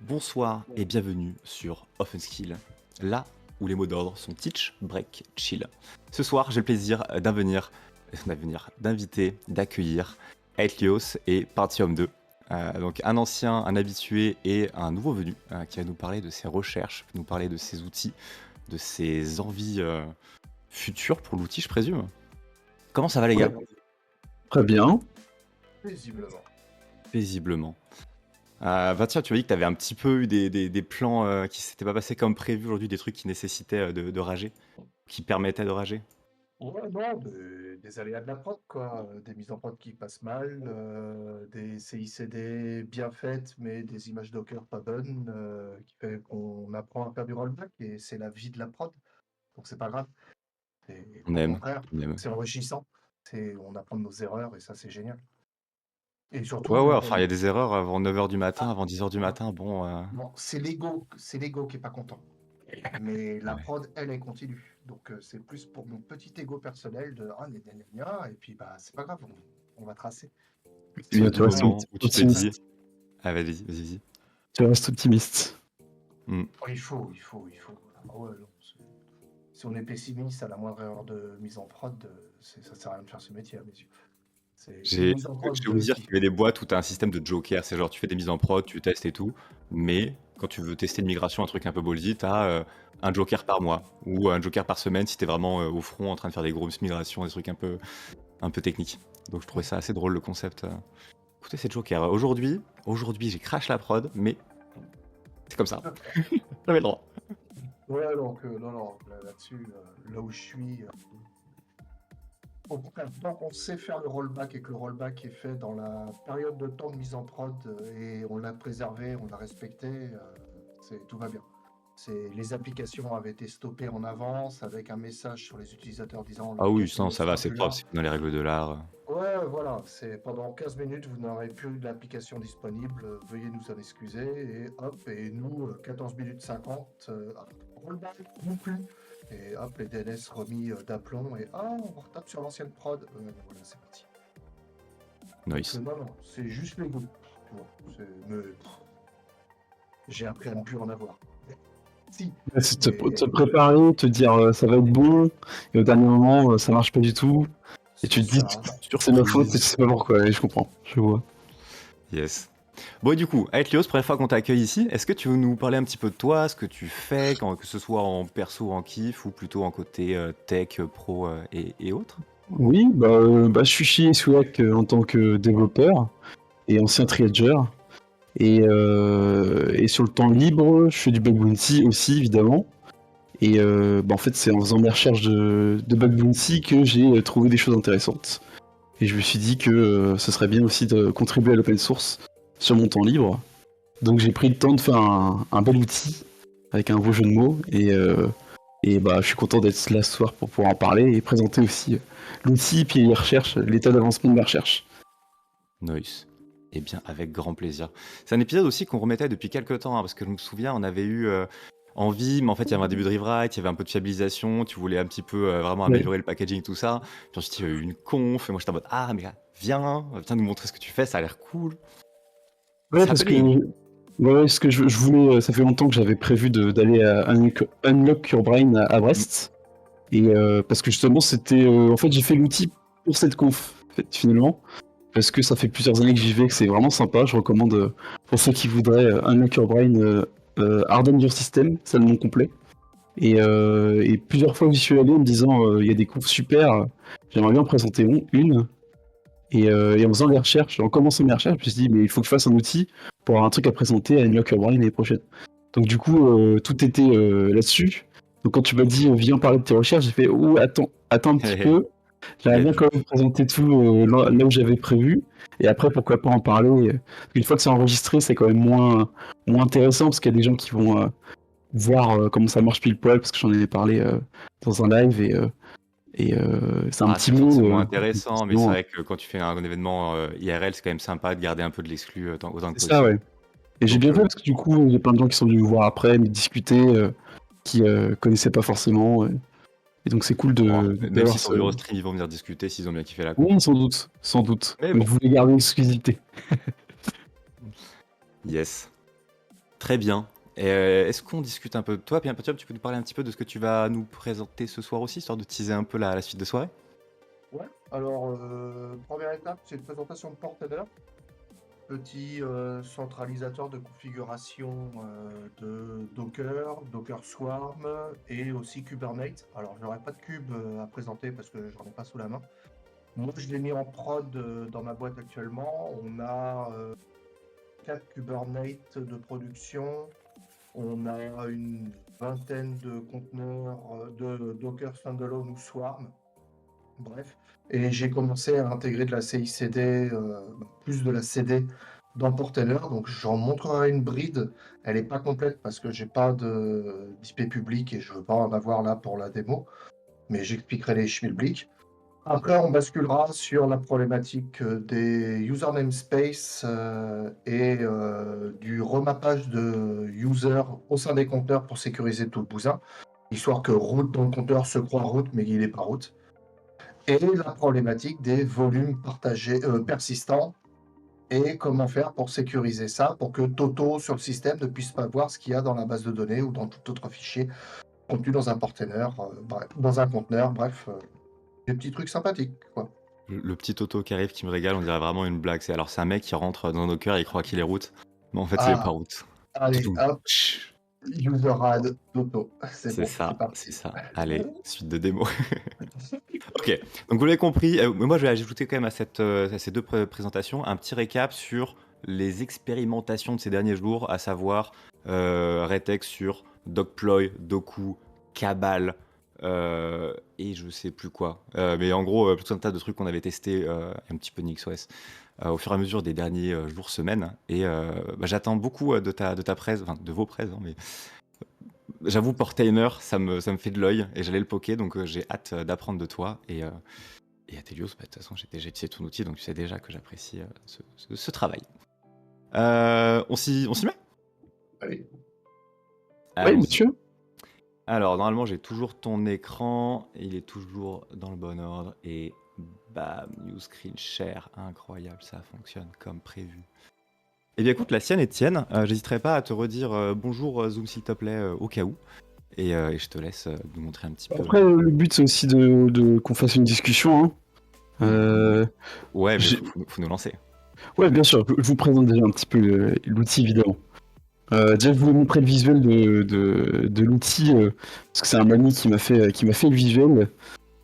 Bonsoir et bienvenue sur OffenSkill, là où les mots d'ordre sont teach, break, chill. Ce soir, j'ai le plaisir d'inviter, d'accueillir Aethlios et Partium 2. Donc un ancien, un habitué et un nouveau venu qui va nous parler de ses recherches, nous parler de ses outils, de ses envies futures pour l'outil, je présume. Comment ça va les gars? Très bien. Paisiblement. Paisiblement. Tiens, tu m'as dit que tu avais un petit peu eu des plans qui s'étaient pas passés comme prévu aujourd'hui, des trucs qui nécessitaient de rager, qui permettaient de rager. Ouais, non, des aléas de la prod, quoi. Des mises en prod qui passent mal, des CICD bien faites, mais des images Docker pas bonnes, qui fait qu'on apprend à faire du rollback, et c'est la vie de la prod. Donc c'est pas grave. Et On au aime, contraire, on aime. c'est enrichissant. On apprend de nos erreurs, et ça, c'est génial. Et Ouais, surtout, enfin, il y a des erreurs avant 9h du matin, ah, avant 10h du ah, matin, bon... bon, c'est l'ego qui est pas content. Mais la Ouais. prod, elle continue. Donc c'est plus pour mon petit ego personnel de ah, gna, gna, gna, gna, et puis bah c'est pas grave, on va tracer. C'est Bien, le tu restes moment où tu te dis... optimiste. Ah, vas-y. Tu restes optimiste. Mm. Oh, il faut. Ah ouais, non, si on est pessimiste à la moindre erreur de mise en prod, ça sert à rien de faire ce métier à mes yeux. C'est une J'ai mise en prod vous dire qui. qu'il y avait des boîtes où tu as un système de joker, c'est genre tu fais des mises en prod, tu testes et tout, mais quand tu veux tester une migration, un truc un peu ballsy, tu as un joker par mois ou un joker par semaine si tu es vraiment au front en train de faire des grosses migrations, des trucs un peu techniques. Donc je trouvais ça assez drôle le concept. Écoutez, c'est joker. Aujourd'hui, j'ai crash la prod, mais c'est comme ça. J'avais le droit. Ouais, donc non, là-dessus, là où je suis. Au contraire, tant qu'on sait faire le rollback et que le rollback est fait dans la période de temps de mise en prod et on l'a préservé, on l'a respecté, tout va bien. Les applications avaient été stoppées en avance avec un message sur les utilisateurs disant Ah oui, l'application ne ça va, sera c'est plus propre, là. c'est dans les règles de l'art. Ouais, voilà, c'est pendant 15 minutes, vous n'aurez plus d'application disponible, veuillez nous en excuser, et hop, et nous, 14 minutes 50, rollback non plus. Et hop, les DNS remis d'aplomb, et on retape sur l'ancienne prod. Voilà, c'est parti. Nice. Donc, non, c'est juste les goûts. Tu vois, j'ai appris à ne plus en avoir. Si. C'est te préparer, te dire ça va être bon, et au dernier moment, ça marche pas du tout. Et tu te dis, c'est ma faute, et tu sais pas pourquoi. Et je comprends, je vois. Yes. Bon, et du coup, Aethlios, première fois qu'on t'accueille ici, est-ce que tu veux nous parler un petit peu de toi, ce que tu fais, que ce soit en perso ou en kiff, ou plutôt en côté tech, pro et autres? Oui, je suis chez Swag en tant que développeur et ancien triager. Et sur le temps libre, je fais du bug bounty aussi, évidemment. Et en fait, c'est en faisant mes recherches de bug bounty que j'ai trouvé des choses intéressantes. Et je me suis dit que ce serait bien aussi de contribuer à l'open source sur mon temps libre. Donc j'ai pris le temps de faire un bel outil avec un beau jeu de mots. Et je suis content d'être là ce soir pour pouvoir en parler et présenter aussi l'outil puis les recherches, l'état d'avancement de mes recherches. Nice. Eh bien, avec grand plaisir. C'est un épisode aussi qu'on remettait depuis quelques temps, parce que je me souviens, on avait eu envie, mais en fait, il y avait un début de rewrite, il y avait un peu de fiabilisation, tu voulais un petit peu vraiment améliorer le packaging, tout ça. Puis ensuite, il y a eu une conf, et moi, j'étais en mode, ah, mais viens nous montrer ce que tu fais, ça a l'air cool. Ouais, parce que je voulais, ça fait longtemps que j'avais prévu d'aller à Unlock Your Brain à Brest. Et parce que justement, c'était. En fait, j'ai fait l'outil pour cette conf, en fait, finalement. Parce que ça fait plusieurs années que j'y vais, que c'est vraiment sympa. Je recommande pour ceux qui voudraient Unlock Your Brain, Harden Your System, c'est le nom complet. Et plusieurs fois que j'y suis allé en me disant, il y a des confs super, j'aimerais bien en présenter une. Et en faisant les recherches, en commençant mes recherches, je me suis dit, mais il faut que je fasse un outil pour avoir un truc à présenter à Unlock Your Brain l'année prochaine. Donc du coup, tout était là-dessus. Donc quand tu m'as dit, viens parler de tes recherches, j'ai fait, oh, attends un petit peu. J'aimerais bien quand même présenter tout là où j'avais prévu. Et après, pourquoi pas en parler. Une fois que c'est enregistré, c'est quand même moins intéressant parce qu'il y a des gens qui vont voir comment ça marche pile poil parce que j'en ai parlé dans un live et c'est un petit c'est mot. forcément intéressant, mais c'est vrai que quand tu fais un événement IRL, c'est quand même sympa de garder un peu de l'exclu autant que possible. C'est ça, ouais. Et j'ai bien fait parce que du coup, il y a plein de gens qui sont venus me voir après, me discuter, qui connaissaient pas forcément. Et donc c'est cool de. Même si sur Eurostream, ils vont venir discuter s'ils ont bien kiffé la conf. Oui, sans doute. Mais Mais bon. je voulais garder l'exclusivité. Yes. Très bien. Et, est-ce qu'on discute un peu de toi, Pierre? Tu peux nous parler un petit peu de ce que tu vas nous présenter ce soir aussi, histoire de teaser un peu la suite de soirée? Ouais, alors, première étape, c'est une présentation de Portainer, petit centralisateur de configuration de Docker, Docker Swarm et aussi Kubernetes. Alors, je n'aurai pas de cube à présenter parce que j'en ai pas sous la main. Moi, je l'ai mis en prod dans ma boîte actuellement. On a 4 Kubernetes de production. On a une vingtaine de conteneurs de Docker Standalone ou Swarm. Bref. Et j'ai commencé à intégrer de la CICD, plus de la CD dans Portainer. Donc j'en montrerai une bride. Elle n'est pas complète parce que j'ai pas d'IP public et je veux pas en avoir là pour la démo. Mais j'expliquerai les schmilblick. Après, on basculera sur la problématique des user namespace et du remappage de users au sein des compteurs pour sécuriser tout le bousin, histoire que root dans le compteur se croit root, mais il n'est pas root. Et la problématique des volumes partagés, persistants et comment faire pour sécuriser ça, pour que Toto sur le système ne puisse pas voir ce qu'il y a dans la base de données ou dans tout autre fichier contenu dans un container, bref, dans un conteneur, bref, des petits trucs sympathiques, quoi. Le petit Toto qui arrive qui me régale, on dirait vraiment une blague. C'est un mec qui rentre dans Docker et il croit qu'il est root, mais en fait il est pas Ah, root. allez, Toudoum. hop, user add Toto. C'est C'est bon, c'est ça, c'est parti. ça. Allez, suite de démo. Ok, donc vous l'avez compris, moi je vais ajouter quand même à ces deux présentations un petit récap sur les expérimentations de ces derniers jours, à savoir Retex sur Dogploy, Doku, Cabal et je sais plus quoi. Mais en gros, tout un tas de trucs qu'on avait testés, un petit peu NixOS, au fur et à mesure des derniers jours, semaines. Et j'attends beaucoup de ta presse, enfin de vos presses, hein, mais j'avoue, Portainer, ça me fait de l'œil et j'allais le poker, donc j'ai hâte d'apprendre de toi. Et Athelios, de toute façon, j'ai utilisé ton outil, donc tu sais déjà que j'apprécie ce travail. On s'y met? Allez. Oui, Allons-y. monsieur. Alors, normalement, j'ai toujours ton écran, il est toujours dans le bon ordre, et bam, new screen share, incroyable, ça fonctionne comme prévu. Eh bien écoute, la sienne est tienne, j'hésiterai pas à te redire bonjour Zoom s'il te plaît, au cas où, et je te laisse nous montrer un petit peu. Après, le but, c'est aussi de qu'on fasse une discussion. Hein. Ouais, mais j'ai- faut nous lancer. Ouais, bien sûr, je vous présente déjà un petit peu l'outil, évidemment. Déjà, je voulais montrer le visuel de l'outil, parce que c'est un ami qui m'a fait le visuel.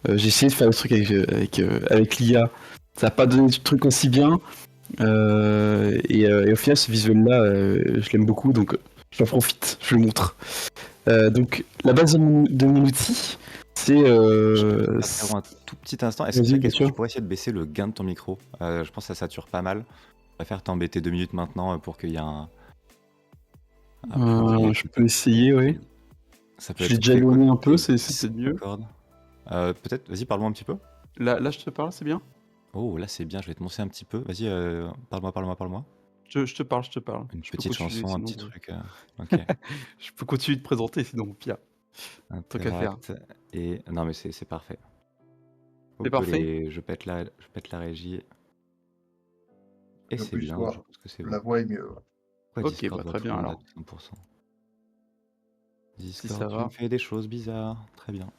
J'ai essayé de faire le truc avec l'IA. Ça n'a pas donné le truc aussi bien. Et au final, ce visuel-là, je l'aime beaucoup, donc j'en profite, je le montre. Donc, la base de mon outil, c'est... Un tout petit instant, est-ce Vas-y, que bien tu sûr. pourrais essayer de baisser le gain de ton micro? Je pense que ça sature pas mal. Je préfère t'embêter 2 minutes maintenant pour qu'il y ait un plus Je peux essayer, oui. Ça peut Je l'ai être déjà quel éloigné un côté peu, c'est mieux. Discord peut-être, vas-y, parle-moi un petit peu. Là, je te parle, c'est bien? Oh, là, c'est bien, je vais te monter un petit peu. Vas-y, parle-moi. Je te parle. Une Je peux petite continuer, chanson, un sinon. petit truc. Ok. Je peux continuer de présenter, sinon, pire. Truc à faire. Interact. Et non, mais c'est parfait. C'est parfait. Je pète la régie. Et Le c'est plus bien, soir, je pense que c'est bon. la voix est mieux. Pourquoi Ok, Discord bah, voit très tout bien, le monde alors. à 100%? Si Discord, ça tu va. me fais des choses bizarres. Très bien.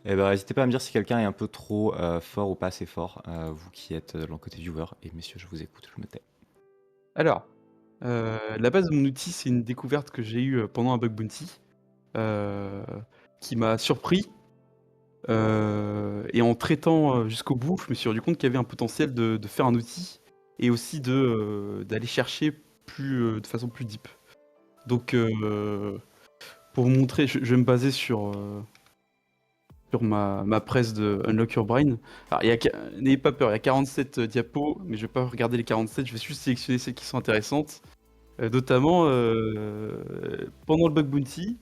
Eh ben, n'hésitez pas à me dire si quelqu'un est un peu trop fort ou pas assez fort, vous qui êtes de l'autre côté viewer. Et messieurs, je vous écoute, je me tais. Alors, la base de mon outil, c'est une découverte que j'ai eue pendant un bug bounty, qui m'a surpris. Et en traitant jusqu'au bout, je me suis rendu compte qu'il y avait un potentiel de faire un outil et aussi d'aller chercher de façon plus deep. Donc, pour vous montrer, je vais me baser sur ma presse de Unlock Your Brain. Alors, n'ayez pas peur, il y a 47 diapos, mais je vais pas regarder les 47, je vais juste sélectionner celles qui sont intéressantes. Notamment, pendant le bug bounty,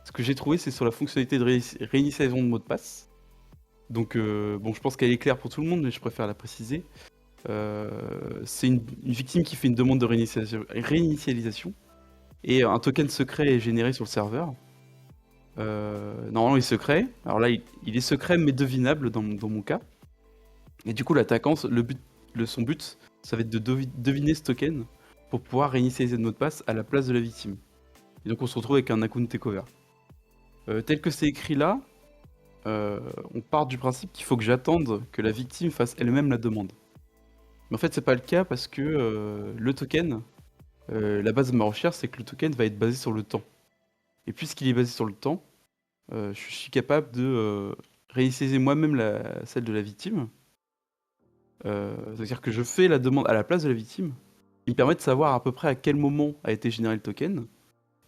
ce que j'ai trouvé, c'est sur la fonctionnalité de réinitialisation de mot de passe. Donc, bon, je pense qu'elle est claire pour tout le monde, mais je préfère la préciser. C'est une victime qui fait une demande de réinitialisation et un token secret est généré sur le serveur. Normalement, il est secret. Alors là, il est secret mais devinable dans mon cas. Et du coup, l'attaquant, son but, ça va être de deviner ce token pour pouvoir réinitialiser le mot de passe à la place de la victime. Et donc on se retrouve avec un account takeover. Tel que c'est écrit là, on part du principe qu'il faut que j'attende que la victime fasse elle-même la demande. Mais en fait, c'est pas le cas parce que le token, la base de ma recherche, c'est que le token va être basé sur le temps. Et puisqu'il est basé sur le temps, je suis capable de réinitialiser moi-même celle de la victime. C'est-à-dire que je fais la demande à la place de la victime, qui me permet de savoir à peu près à quel moment a été généré le token.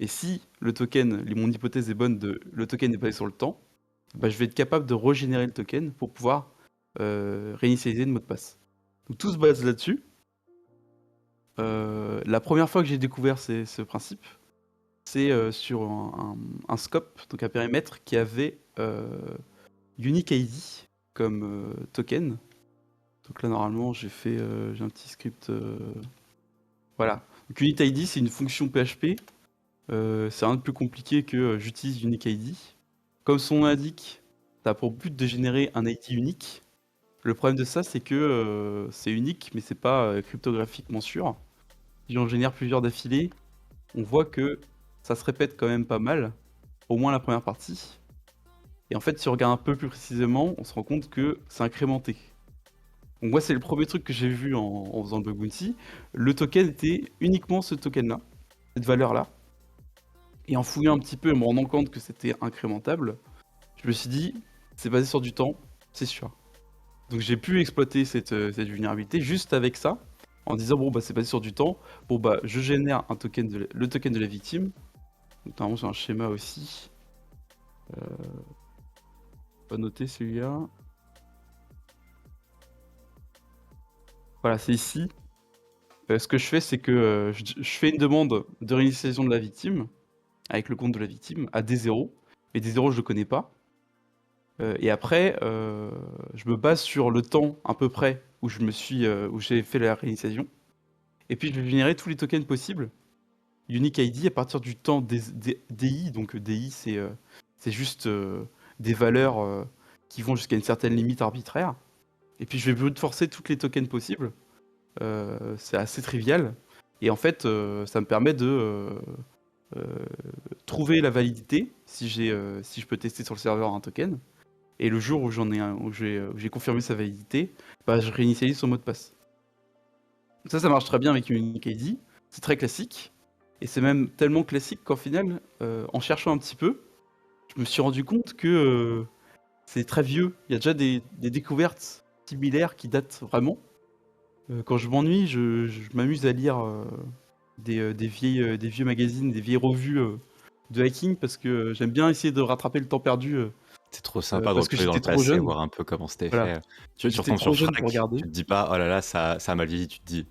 Et si le token, mon hypothèse est bonne, le token est basé sur le temps, bah, je vais être capable de régénérer le token pour pouvoir réinitialiser le mot de passe. Donc tout se base là-dessus. La première fois que j'ai découvert ce principe, c'est sur un scope, donc un périmètre qui avait Unique ID comme token. Donc là normalement j'ai un petit script. Voilà. Donc Unique ID c'est une fonction PHP. C'est rien de plus compliqué que j'utilise Unique ID. Comme son nom l'indique, ça a pour but de générer un ID unique. Le problème de ça, c'est que c'est unique, mais c'est pas cryptographiquement sûr. Si on génère plusieurs d'affilée, on voit que ça se répète quand même pas mal, au moins la première partie. Et en fait, si on regarde un peu plus précisément, on se rend compte que c'est incrémenté. Donc moi, c'est le premier truc que j'ai vu en faisant le bug bounty. Le token était uniquement ce token-là, cette valeur-là. Et en fouillant un petit peu et me rendant compte que c'était incrémentable, je me suis dit, c'est basé sur du temps, c'est sûr. Donc j'ai pu exploiter cette vulnérabilité juste avec ça, en disant bon bah c'est basé sur du temps, bon bah je génère le token de la victime. Donc normalement j'ai un schéma aussi. Pas noter celui-là. Voilà, c'est ici. Ce que je fais, c'est que je fais une demande de réinitialisation de la victime, avec le compte de la victime, à D0. Mais D0 je le connais pas. Et après, je me base sur le temps à peu près où j'ai fait la réinitialisation. Et puis je vais générer tous les tokens possibles. Unique ID à partir du temps DI. Donc DI c'est juste des valeurs qui vont jusqu'à une certaine limite arbitraire. Et puis je vais brute forcer toutes les tokens possibles. C'est assez trivial. Et en fait, ça me permet de trouver la validité si je peux tester sur le serveur un token. Et le jour où où j'ai confirmé sa validité, bah, je réinitialise son mot de passe. Ça marche très bien avec Unique ID. C'est très classique. Et c'est même tellement classique qu'en final, en cherchant un petit peu, je me suis rendu compte que c'est très vieux. Il y a déjà des découvertes similaires qui datent vraiment. Quand je m'ennuie, je m'amuse à lire des vieux magazines, des vieilles revues de hacking parce que j'aime bien essayer de rattraper le temps perdu. C'est trop sympa de Parce que replonger dans j'étais le trop passé, jeune. voir un peu comment c'était Voilà. fait. Tu J'étais retombes trop sur jeune pour Frac, regarder. tu te dis pas, oh là là, ça a mal vieilli, tu te dis,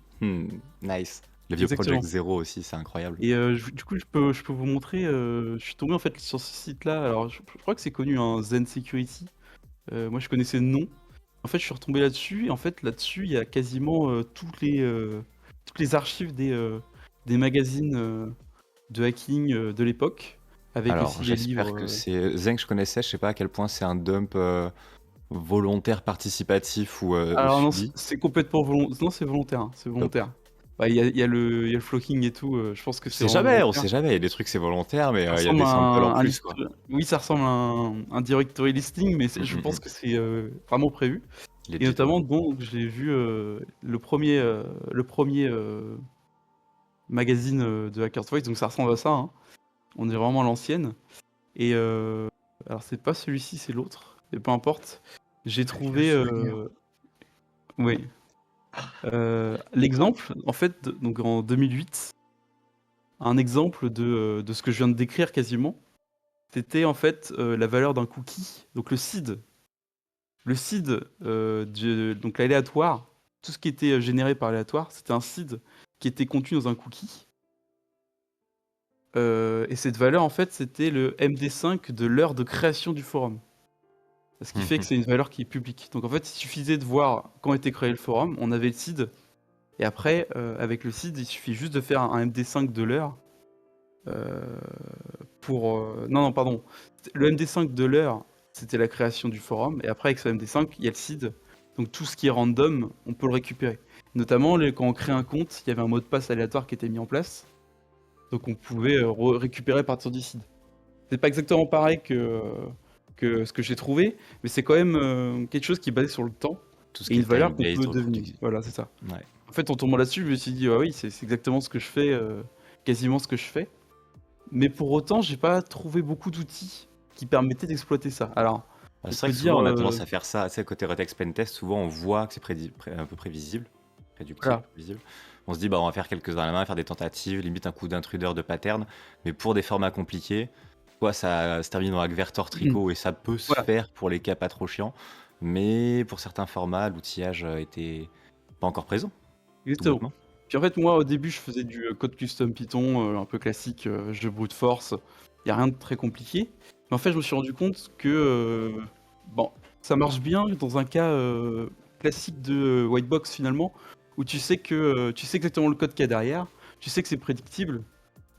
nice. Le vieux Exactement. Project Zero aussi, c'est incroyable. Et du coup, je peux vous montrer. Je suis tombé en fait sur ce site-là. Alors, je crois que c'est connu, hein, Zen Security. Moi, je connaissais le nom. En fait, je suis retombé là-dessus. Et en fait, là-dessus, il y a quasiment toutes les archives des magazines de hacking de l'époque, avec Alors, aussi les j'espère livres. que c'est Zen que je connaissais, je sais pas à quel point c'est un dump volontaire, participatif ou Alors non, subi. c'est complètement volontaire. Non, c'est volontaire. Hein, c'est Top. volontaire. Bah, il y a le flocking et tout. Je pense que c'est On vraiment sait jamais, il y a des trucs c'est volontaire, mais ça il y a ressemble des à samples en plus, quoi. Oui, ça ressemble à un directory listing, mais je pense que c'est vraiment prévu. Et Legit, notamment, ouais. donc, j'ai vu le premier magazine de Hackers Voice, donc ça ressemble à ça. Hein. On est vraiment à l'ancienne. Et alors, c'est pas celui-ci, c'est l'autre. Et peu importe. J'ai trouvé. Oui. L'exemple, en fait, donc en 2008, un exemple de ce que je viens de décrire quasiment. C'était en fait la valeur d'un cookie, donc le seed. Le seed, donc l'aléatoire, tout ce qui était généré par aléatoire, c'était un seed qui était contenu dans un cookie. Et cette valeur, en fait, c'était le MD5 de l'heure de création du forum. Ce qui fait que c'est une valeur qui est publique. Donc en fait, il suffisait de voir quand était créé le forum, on avait le seed, et après, avec le seed, il suffit juste de faire un MD5 de l'heure. Non, pardon. Le MD5 de l'heure, c'était la création du forum. Et après, avec ce MD5, il y a le seed. Donc tout ce qui est random, on peut le récupérer. Notamment, quand on crée un compte, il y avait un mot de passe aléatoire qui était mis en place. Donc on pouvait récupérer à partir du seed. C'est pas exactement pareil que ce que j'ai trouvé, mais c'est quand même quelque chose qui est basé sur le temps Tout ce et qui une est valeur qu'on time-based peut autour devenir. du... Voilà, c'est ça. Ouais. En fait, en tombant là-dessus, je me suis dit, ah oui, c'est exactement ce que je fais, quasiment ce que je fais. Mais pour autant, j'ai pas trouvé beaucoup d'outils qui permettaient d'exploiter ça. Alors, on C'est vrai peut que souvent dire, on a tendance à faire ça, tu sais, côté Retex Pentest, souvent on voit que c'est un peu prévisible, prédictible, voilà, prévisible. On se dit, bah on va faire quelques-uns à la main, faire des tentatives, limite un coup d'intruder de pattern, mais pour des formats compliqués, soit ça se termine en Agvertor tricot et ça peut se voilà, faire pour les cas pas trop chiants, mais pour certains formats, l'outillage était pas encore présent, tout exactement. bêtement. Puis en fait, moi, au début, je faisais du code custom Python, un peu classique, jeu brute force. Il n'y a rien de très compliqué. Mais en fait, je me suis rendu compte que bon, ça marche bien dans un cas classique de white box finalement, où tu sais exactement le code qu'il y a derrière, tu sais que c'est prédictible,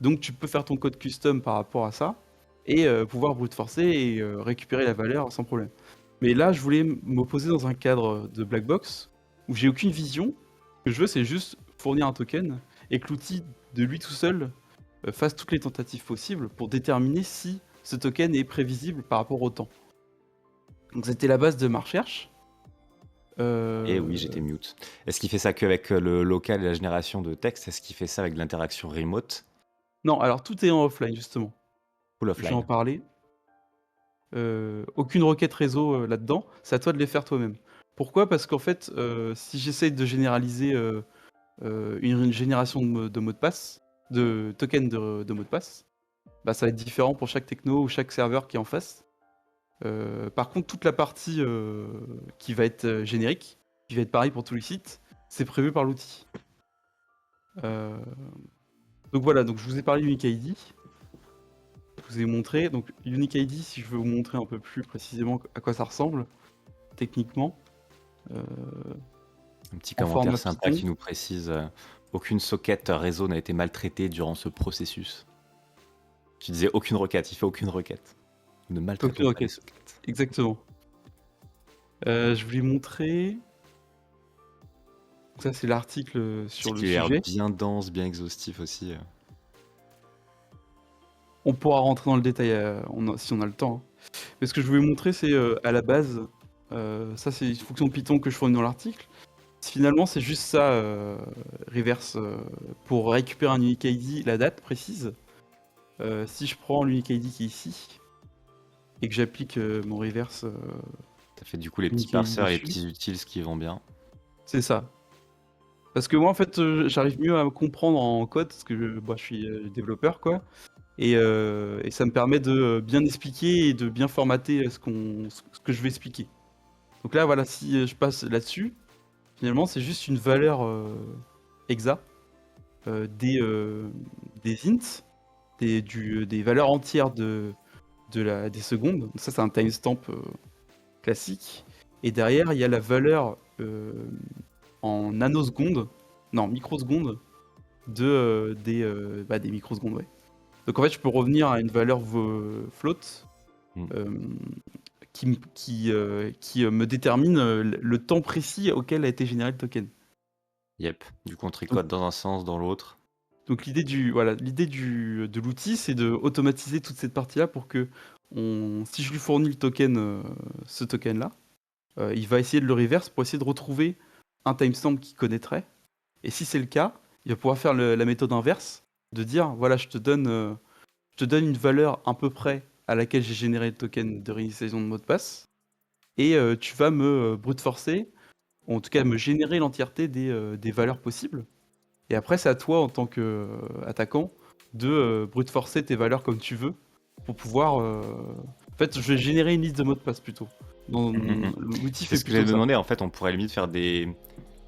donc tu peux faire ton code custom par rapport à ça et pouvoir brute forcer et récupérer la valeur sans problème. Mais là, je voulais m'opposer dans un cadre de black box où j'ai aucune vision. Ce que je veux, c'est juste fournir un token et que l'outil de lui tout seul fasse toutes les tentatives possibles pour déterminer si ce token est prévisible par rapport au temps. Donc c'était la base de ma recherche. Et oui, j'étais mute. Est-ce qu'il fait ça qu'avec le local et la génération de texte? Est-ce qu'il fait ça avec de l'interaction remote Non, alors tout est en offline justement. ou Je vais en offline? parler. Aucune requête réseau là-dedans, c'est à toi de les faire toi-même. Pourquoi? Parce qu'en fait, si j'essaye de généraliser une génération de mots de passe, de tokens de mots de passe, bah, ça va être différent pour chaque techno ou chaque serveur qui est en face. Par contre, toute la partie qui va être générique, qui va être pareil pour tous les sites, c'est prévu par l'outil. Donc voilà, donc je vous ai parlé d'Unique ID. Je vous ai montré. Donc Unique ID, si je veux vous montrer un peu plus précisément à quoi ça ressemble, techniquement. Un petit En commentaire format sympa Python. qui nous précise aucune socket réseau n'a été maltraitée durant ce processus. Tu disais aucune requête, il fait aucune requête. Nous ne maltraitons Aucune pas les requête. sockets. Exactement. Je voulais montrer. Donc ça, c'est l'article sur le Ce qui a l'air sujet. bien dense, bien exhaustif aussi. On pourra rentrer dans le détail si on a le temps, hein. Mais ce que je voulais montrer, c'est à la base, ça c'est une fonction Python que je fournis dans l'article. Finalement, c'est juste ça, reverse, pour récupérer un unique ID, la date précise. Si je prends l'unique ID qui est ici, et que j'applique mon reverse, Ça fait du coup les petits Unique ID parseurs et les dessus. petits utils qui vont bien. C'est ça. Parce que moi, en fait, j'arrive mieux à me comprendre en code, parce que je suis développeur, quoi. Et ça me permet de bien expliquer et de bien formater ce que je vais expliquer. Donc là, voilà, si je passe là-dessus, finalement, c'est juste une valeur exa des ints, des valeurs entières des secondes. Donc ça, c'est un timestamp classique. Et derrière, il y a la valeur en nanosecondes, non, microsecondes, des microsecondes, ouais. Donc en fait, je peux revenir à une valeur float qui me détermine le temps précis auquel a été généré le token. Yep. Du coup, on tricote dans un sens, dans l'autre. Donc l'idée de l'outil, c'est de automatiser toute cette partie-là pour que si je lui fournis le token, ce token-là, il va essayer de le reverse pour essayer de retrouver un timestamp qu'il connaîtrait. Et si c'est le cas, il va pouvoir faire la méthode inverse, de dire voilà, je te donne une valeur à peu près à laquelle j'ai généré le token de réinitialisation de mot de passe, et tu vas me brute forcer, ou en tout cas me générer l'entièreté des valeurs possibles. Et après, c'est à toi, en tant qu'attaquant, de brute forcer tes valeurs comme tu veux, pour pouvoir... En fait, je vais générer une liste de mots de passe plutôt. L'outil C'est fait ce que plutôt j'allais ça. demander. En fait, on pourrait limite faire ce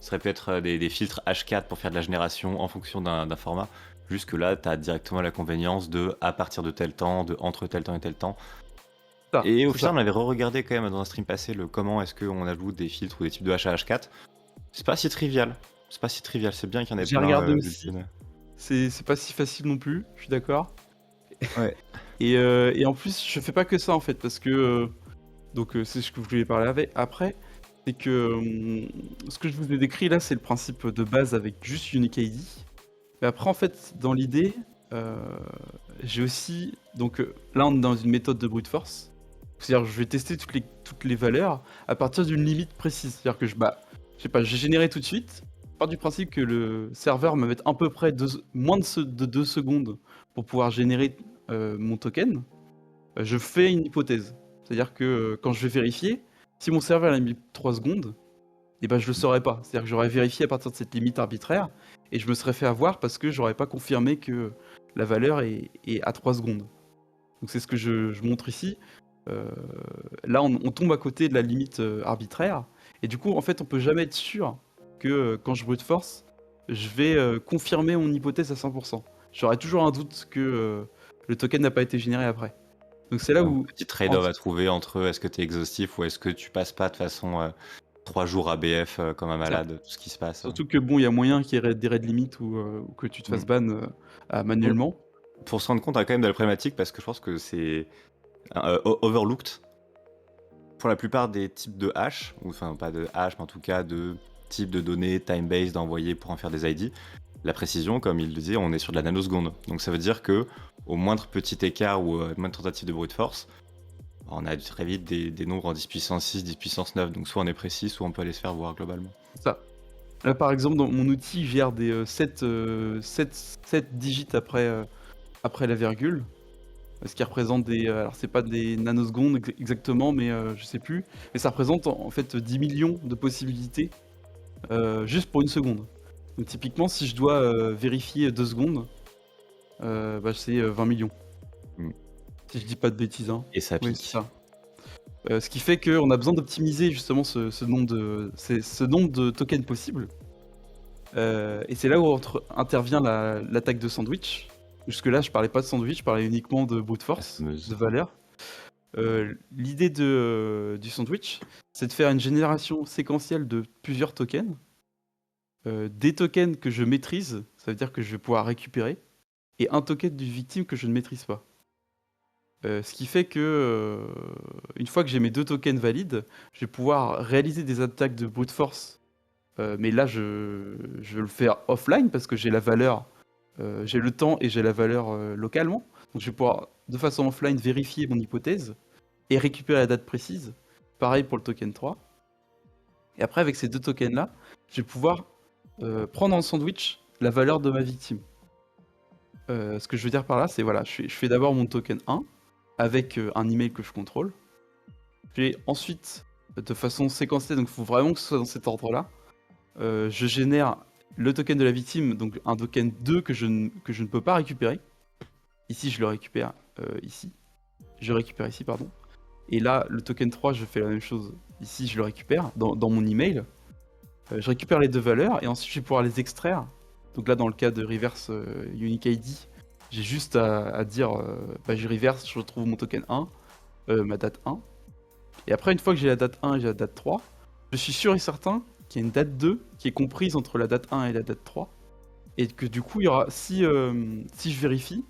serait peut-être des filtres H4 pour faire de la génération en fonction d'un format. Jusque là, tu as directement l'inconvénience de à partir de tel temps, de entre tel temps et tel temps. Ça, Et au c'est final, ça. on avait re-regardé quand même dans un stream passé le comment est-ce qu'on ajoute des filtres ou des types de H à H4. C'est pas si trivial. C'est pas si trivial. C'est bien qu'il y en ait J'ai plein. regardé aussi. C'est pas si facile non plus, je suis d'accord. Ouais. Et en plus, je fais pas que ça en fait, parce que donc c'est ce que je voulais parler après. c'est que ce que je vous ai décrit là, c'est le principe de base avec juste UniQID. Mais après, en fait, dans l'idée, euh, j'ai aussi. Donc là, on est dans une méthode de brute force. C'est-à-dire que je vais tester toutes les valeurs à partir d'une limite précise. C'est-à-dire que je sais pas, j'ai généré tout de suite. Je pars du principe que le serveur me met à peu près moins de 2 secondes pour pouvoir générer mon token. Je fais une hypothèse. C'est-à-dire que quand je vais vérifier, si mon serveur a mis 3 secondes, et ben je le saurais pas. C'est-à-dire que j'aurais vérifié à partir de cette limite arbitraire et je me serais fait avoir parce que j'aurais pas confirmé que la valeur est à 3 secondes. Donc c'est ce que je montre ici. Euh, Là, on tombe à côté de la limite arbitraire et du coup, en fait, on peut jamais être sûr que quand je brute force, je vais confirmer mon hypothèse à 100%. J'aurai toujours un doute que le token n'a pas été généré après. Donc c'est là Un où petit trade-off à trouver entre est-ce que tu es exhaustif ou est-ce que tu passes pas de façon 3 jours ABF comme un malade, tout ce qui se passe. surtout que bon, il y a moyen qu'il y ait des raids limites ou que tu te fasses ban manuellement. Pour se rendre compte quand même de la problématique, parce que je pense que c'est overlooked pour la plupart des types de hash, ou enfin pas de hash, mais en tout cas de types de données time-based envoyées pour en faire des ID. La précision, comme il le disait, on est sur de la nanoseconde. Donc ça veut dire que au moindre petit écart ou moindre tentative de brute force, on a très vite des nombres en 10 puissance 6, 10 puissance 9. Donc soit on est précis, soit on peut aller se faire voir globalement. Ça. Là, par exemple, dans mon outil gère des 7 digits après la virgule. Ce qui représente des. Alors, c'est pas des nanosecondes exactement, mais je sais plus. Mais ça représente en fait 10 millions de possibilités juste pour une seconde. Donc, typiquement, si je dois vérifier 2 secondes, c'est 20 millions. Mm. Si je dis pas de bêtises. Hein. Et ça pique. Oui, c'est ça. Ce qui fait qu'on a besoin d'optimiser justement ce nombre de tokens possibles. Et c'est là où intervient l'attaque de sandwich. Jusque-là, je parlais pas de sandwich, je parlais uniquement de brute force, de valeur. L'idée du sandwich, c'est de faire une génération séquentielle de plusieurs tokens. Des tokens que je maîtrise, ça veut dire que je vais pouvoir récupérer, et un token d'une victime que je ne maîtrise pas. Ce qui fait que, une fois que j'ai mes 2 tokens valides, je vais pouvoir réaliser des attaques de brute force. Mais là, je vais le faire offline parce que j'ai la valeur, j'ai le temps et j'ai la valeur localement. Donc je vais pouvoir, de façon offline, vérifier mon hypothèse et récupérer la date précise. Pareil pour le token 3. Et après, avec ces 2 tokens-là, je vais pouvoir prendre en sandwich la valeur de ma victime. Ce que je veux dire par là, c'est voilà, je fais d'abord mon token 1 avec un email que je contrôle. Puis ensuite, de façon séquencée, donc il faut vraiment que ce soit dans cet ordre-là, je génère le token de la victime, donc un token 2 que je ne peux pas récupérer. Ici, je le récupère ici. Je récupère ici, pardon. Et là, le token 3, je fais la même chose. Ici, je le récupère dans mon email. Je récupère les 2 valeurs et ensuite, je vais pouvoir les extraire. Donc là, dans le cas de reverse unique ID, j'ai juste à dire je reverse, je retrouve mon token 1, ma date 1. Et après, une fois que j'ai la date 1 et j'ai la date 3, je suis sûr et certain qu'il y a une date 2 qui est comprise entre la date 1 et la date 3. Et que du coup, il y aura, si je vérifie,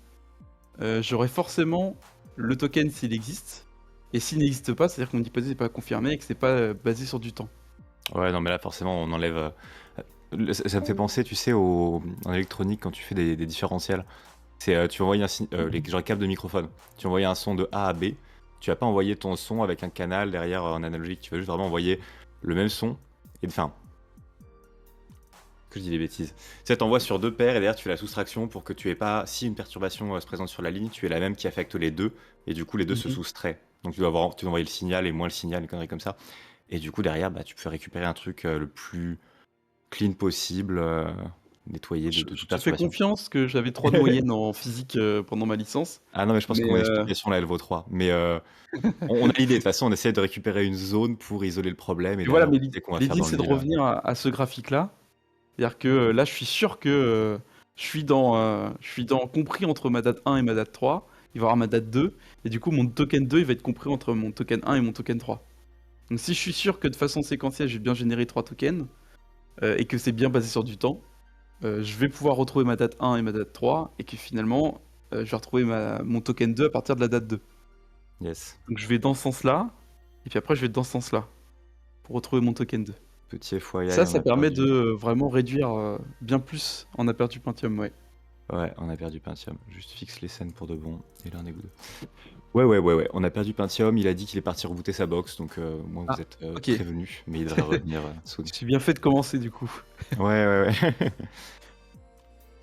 j'aurai forcément le token s'il existe. Et s'il n'existe pas, c'est-à-dire que mon hypothèse n'est pas confirmée et que c'est pas basé sur du temps. Ouais, non, mais là, forcément, on enlève. Ça me fait penser, tu sais, en électronique, quand tu fais des différentiels. Tu envoies genre câble de microphone. Tu envoies un son de A à B. Tu vas pas envoyer ton son avec un canal derrière en analogique. Tu vas juste vraiment envoyer le même son. Et enfin. Que je dis des bêtises. Tu t'envoies sur 2 paires et derrière tu fais la soustraction pour que tu aies pas. Si une perturbation se présente sur la ligne, tu aies la même qui affecte les 2. Et du coup, les 2 se soustraient. Donc tu dois envoyer le signal et moins le signal, une connerie comme ça. Et du coup, derrière, tu peux récupérer un truc le plus clean possible, nettoyé de toute Je te fais perturbation. confiance que j'avais 3 de moyenne en physique pendant ma licence. Ah non, mais je pense que mon explication là, elle vaut 3. Mais on a l'idée, de toute façon, on essaie de récupérer une zone pour isoler le problème. Et voilà, mais l'idée l'idée c'est de revenir à ce graphique-là. C'est-à-dire que là, je suis sûr que je suis dans compris entre ma date 1 et ma date 3. Il va y avoir ma date 2. Et du coup, mon token 2, il va être compris entre mon token 1 et mon token 3. Donc si je suis sûr que de façon séquentielle, j'ai bien généré 3 tokens, et que c'est bien basé sur du temps, je vais pouvoir retrouver ma date 1 et ma date 3, et que finalement, je vais retrouver mon token 2 à partir de la date 2. Yes. Donc je vais dans ce sens-là, et puis après je vais dans ce sens-là, pour retrouver mon token 2. Petit FYI, Ça, on ça a permet perdu. de vraiment réduire bien plus en a perdu Pentium, ouais. Ouais, on a perdu Pentium. Juste fixe les scènes pour de bon. Et là, on est good. Ouais. On a perdu Pentium. Il a dit qu'il est parti rebooter sa box. Donc, moi, Ah, vous êtes ok. prévenus. Mais il devrait revenir soon. J'ai bien fait de commencer du coup. Ouais.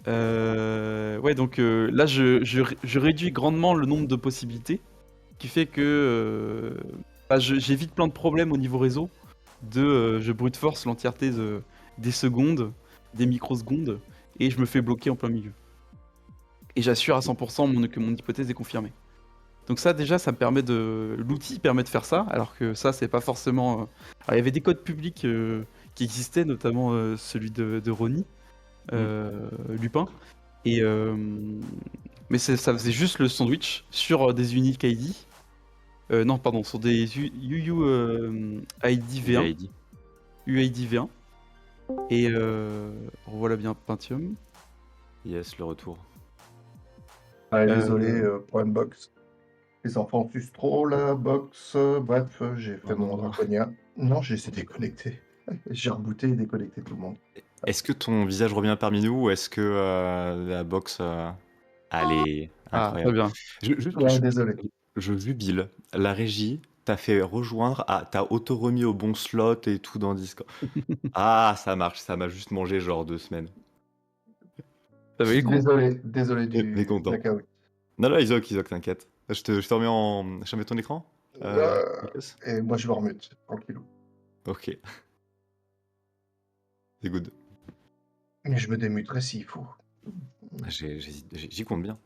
Ouais, donc là, je réduis grandement le nombre de possibilités, qui fait que j'évite plein de problèmes au niveau réseau. Je brute force l'entièreté des secondes, des microsecondes, et je me fais bloquer en plein milieu. Et j'assure à 100% que mon hypothèse est confirmée. Donc ça, déjà, l'outil permet de faire ça, alors que ça, c'est pas forcément... Alors, il y avait des codes publics qui existaient, notamment celui de Ronnie, Lupin. Mais ça faisait juste le sandwich sur des unique ID. Non, pardon, sur des UUID V1. UID. UID V1. Et revoilà bien Pentium. Yes, le retour. Désolé, problème box. Les enfants sucent trop la box. Bref, j'ai fait mon draconia. Non, j'ai essayé de déconnecter. J'ai rebooté et déconnecté tout le monde. Est-ce que ton visage revient parmi nous ou est-ce que la box allez, Ah, très incroyable. bien. Ouais, désolé. Je jubile. La régie t'a fait rejoindre, t'as auto-remis au bon slot et tout dans Discord. Ah, ça marche, ça m'a juste mangé genre 2 semaines. Ça valait le coup. Désolé du Mécontent. blackout. Non, Isaac, t'inquiète. Je te remets en... Je mets ton écran Lucas Et moi, je me remute, tranquillou. Ok. C'est good. Mais je me démuterai s'il faut. J'y compte bien,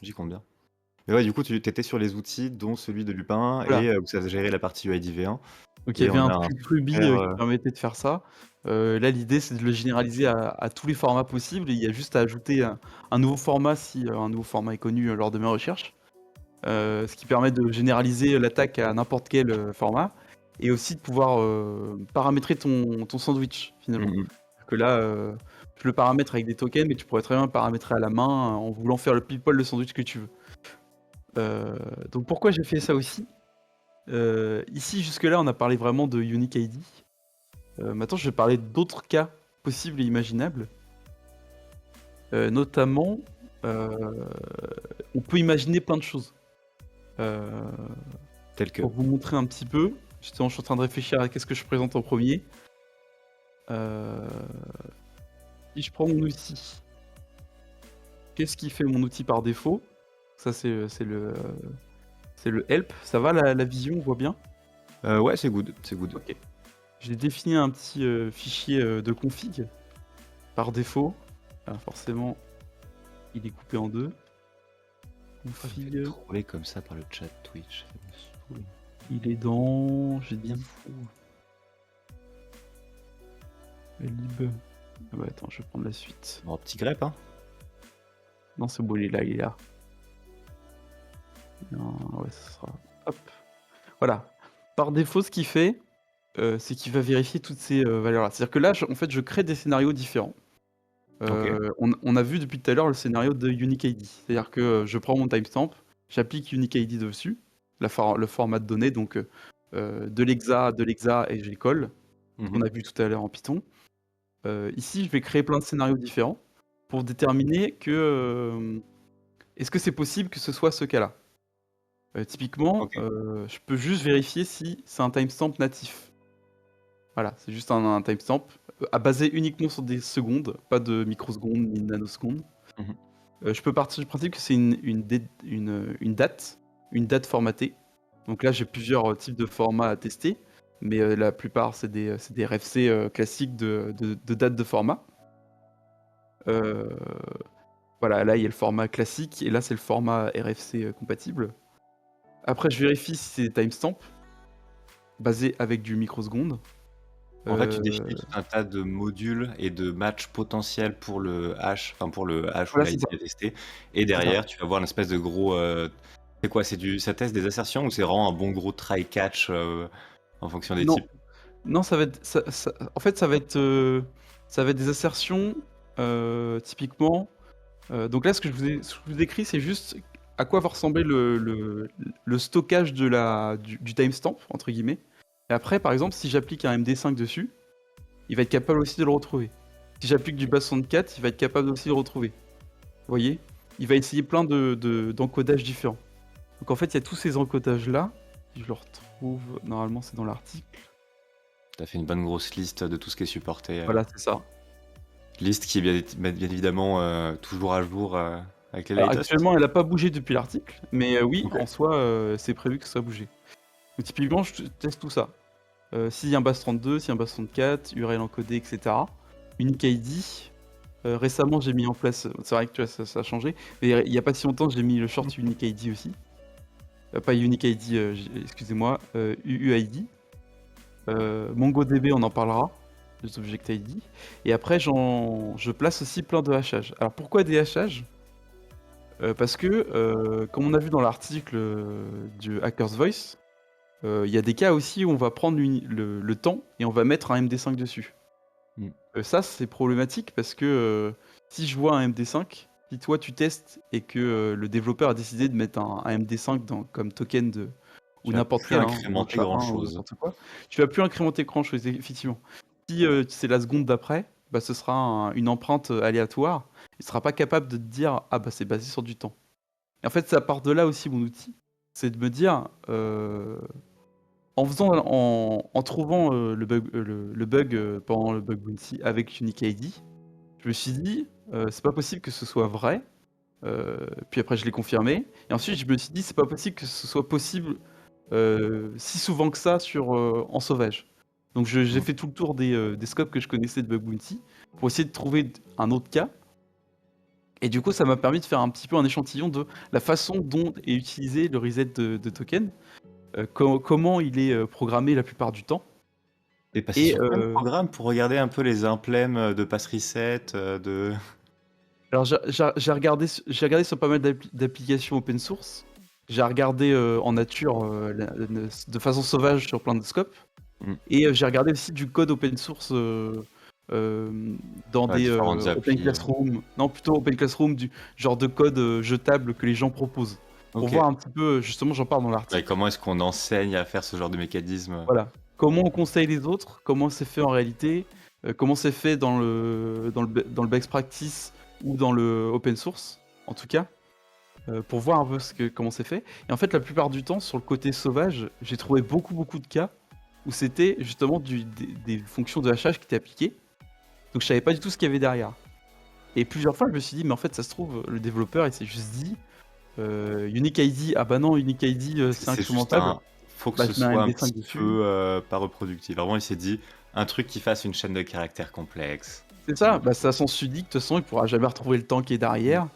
Mais ouais, du coup, tu étais sur les outils, dont celui de Lupin, Voilà. et où ça gérait la partie UID V1. Donc il y Et avait on un a un freebie super, qui permettait de faire ça. Là, l'idée, c'est de le généraliser à tous les formats possibles. Et il y a juste à ajouter un nouveau format si un nouveau format est connu lors de mes recherches. Ce qui permet de généraliser l'attaque à n'importe quel format. Et aussi de pouvoir paramétrer ton sandwich, finalement. Que là, tu le paramètres avec des tokens, mais tu pourrais très bien le paramétrer à la main en voulant faire le pile-poil de sandwich que tu veux. Donc pourquoi j'ai fait ça aussi? Ici, jusque-là, on a parlé vraiment de Unique ID. Maintenant, je vais parler d'autres cas possibles et imaginables. Notamment, on peut imaginer plein de choses. tel que... Pour vous montrer un petit peu, justement, je suis en train de réfléchir à qu'est-ce que je présente en premier. Si je prends mon outil, qu'est-ce qui fait mon outil par défaut? Ça, c'est le help. Ça va la vision, on voit bien? Ouais, c'est good. Ok. J'ai défini un petit fichier de config par défaut. Alors forcément, il est coupé en deux. Config, Trouvé comme ça par le chat Twitch. Ça me saoule. il est dans... J'ai dit... Fou. Lib... Ah bah attends, je vais prendre la suite. Bon, petit grep, hein. Non, c'est bon, il est là. Non, ouais, ça sera... Hop. Voilà. Par défaut, ce qu'il fait, c'est qu'il va vérifier toutes ces valeurs-là. C'est-à-dire que là, en fait, je crée des scénarios différents. Ok. On a vu depuis tout à l'heure le scénario de Unique ID. C'est-à-dire que je prends mon timestamp, j'applique Unique ID dessus, le format de données, donc de l'exa, et je les colle. On a vu tout à l'heure en Python. Ici, je vais créer plein de scénarios différents pour déterminer que est-ce que c'est possible que ce soit ce cas-là. Typiquement, Ok. je peux juste vérifier si c'est un timestamp natif. Voilà, c'est juste un timestamp à baser uniquement sur des secondes, pas de microsecondes ni de nanosecondes. Je peux partir du principe que c'est une date formatée. Donc là, j'ai plusieurs types de formats à tester, mais la plupart, c'est des RFC classiques de date de format. Voilà, là, il y a le format classique, et là, c'est le format RFC compatible. Après, je vérifie si c'est des timestamps, basés avec du microseconde. En fait, tu définis tout un tas de modules et de matchs potentiels pour le hash, où Voilà, l'ID est testé. Et derrière, tu vas voir une espèce de gros... c'est quoi? Ça teste des assertions ou c'est vraiment un bon gros try-catch en fonction des types? Non, ça va être... en fait, ça va être des assertions, typiquement... donc là, ce que je vous décris, c'est juste à quoi va ressembler le stockage du timestamp, entre guillemets. Et après, par exemple, si j'applique un MD5 dessus, il va être capable aussi de le retrouver. Si j'applique du base64, il va être capable aussi de le retrouver. Vous voyez? Il va essayer plein d'encodages différents. Donc en fait, il y a tous ces encodages-là. Si je le retrouve, normalement c'est dans l'article. T'as fait une bonne grosse liste de tout ce qui est supporté. Voilà, c'est ça. Liste qui est bien évidemment toujours à jour avec les Alors, latest. actuellement, elle n'a pas bougé depuis l'article, mais oui, Ok. en soi, c'est prévu que ça soit bougé. Donc typiquement, je teste tout ça. S'il y a un base32, s'il y a un base64, URL encodé, etc. Unique ID. Récemment, j'ai mis en place, c'est vrai que tu vois, ça a changé, mais il n'y a pas si longtemps, j'ai mis le short Unique ID aussi. Pas Unique ID, excusez-moi, UUID. MongoDB, on en parlera, les Object ID. Et après, je place aussi plein de hashages. Alors pourquoi des hashages? Parce que, comme on a vu dans l'article du Hacker's Voice, il y a des cas aussi où on va prendre le temps et on va mettre un MD5 dessus. Ça, c'est problématique parce que si je vois un MD5, si toi tu testes et que le développeur a décidé de mettre un MD5 comme token ou Tu vas n'importe plus quel, incrémenter SHA-1 grand ou chose. n'importe quoi, tu vas plus incrémenter grand chose, effectivement. Si c'est la seconde d'après, bah, ce sera une empreinte aléatoire. Il sera pas capable de te dire ah bah c'est basé sur du temps. Et en fait, ça part de là aussi mon outil, c'est de me dire en trouvant le bug pendant le bug bounty avec Unique ID, je me suis dit c'est pas possible que ce soit vrai. Puis après je l'ai confirmé. Et ensuite je me suis dit c'est pas possible que ce soit possible si souvent que ça en sauvage. Donc j'ai fait tout le tour des scopes que je connaissais de bug bounty pour essayer de trouver un autre cas. Et du coup ça m'a permis de faire un petit peu un échantillon de la façon dont est utilisé le reset de token. Comment il est programmé la plupart du temps. Et passé Et sur quel programme pour regarder un peu les implèmes de pass reset, de... alors j'ai regardé sur pas mal d'applications open source. J'ai regardé en nature de façon sauvage sur plein de scopes. Et j'ai regardé aussi du code open source dans des différentes Open applis. Classroom. Non, plutôt Open Classroom, du genre de code jetable que les gens proposent. Pour Ok. voir un petit peu, justement, j'en parle dans Ouais, l'article. comment est-ce qu'on enseigne à faire ce genre de mécanisme? Voilà. Comment on conseille les autres, comment c'est fait en réalité, comment c'est fait dans le best practice ou dans le open source, en tout cas, pour voir un peu comment c'est fait. Et en fait, la plupart du temps, sur le côté sauvage, j'ai trouvé beaucoup de cas où c'était justement des fonctions de hachage qui étaient appliquées. Donc je savais pas du tout ce qu'il y avait derrière. Et plusieurs fois, je me suis dit, mais en fait, ça se trouve, le développeur, il s'est juste dit, Unique ID, ah bah non, Unique ID, c'est C'est juste incrémentable. faut que Bah, ce je mets un soit un MD5 petit dessus. peu pas reproductible. Vraiment, il s'est dit un truc qui fasse une chaîne de caractères complexe. C'est ça, bah, c'est à sens ludique, de toute façon, il pourra jamais retrouver le temps qui est derrière.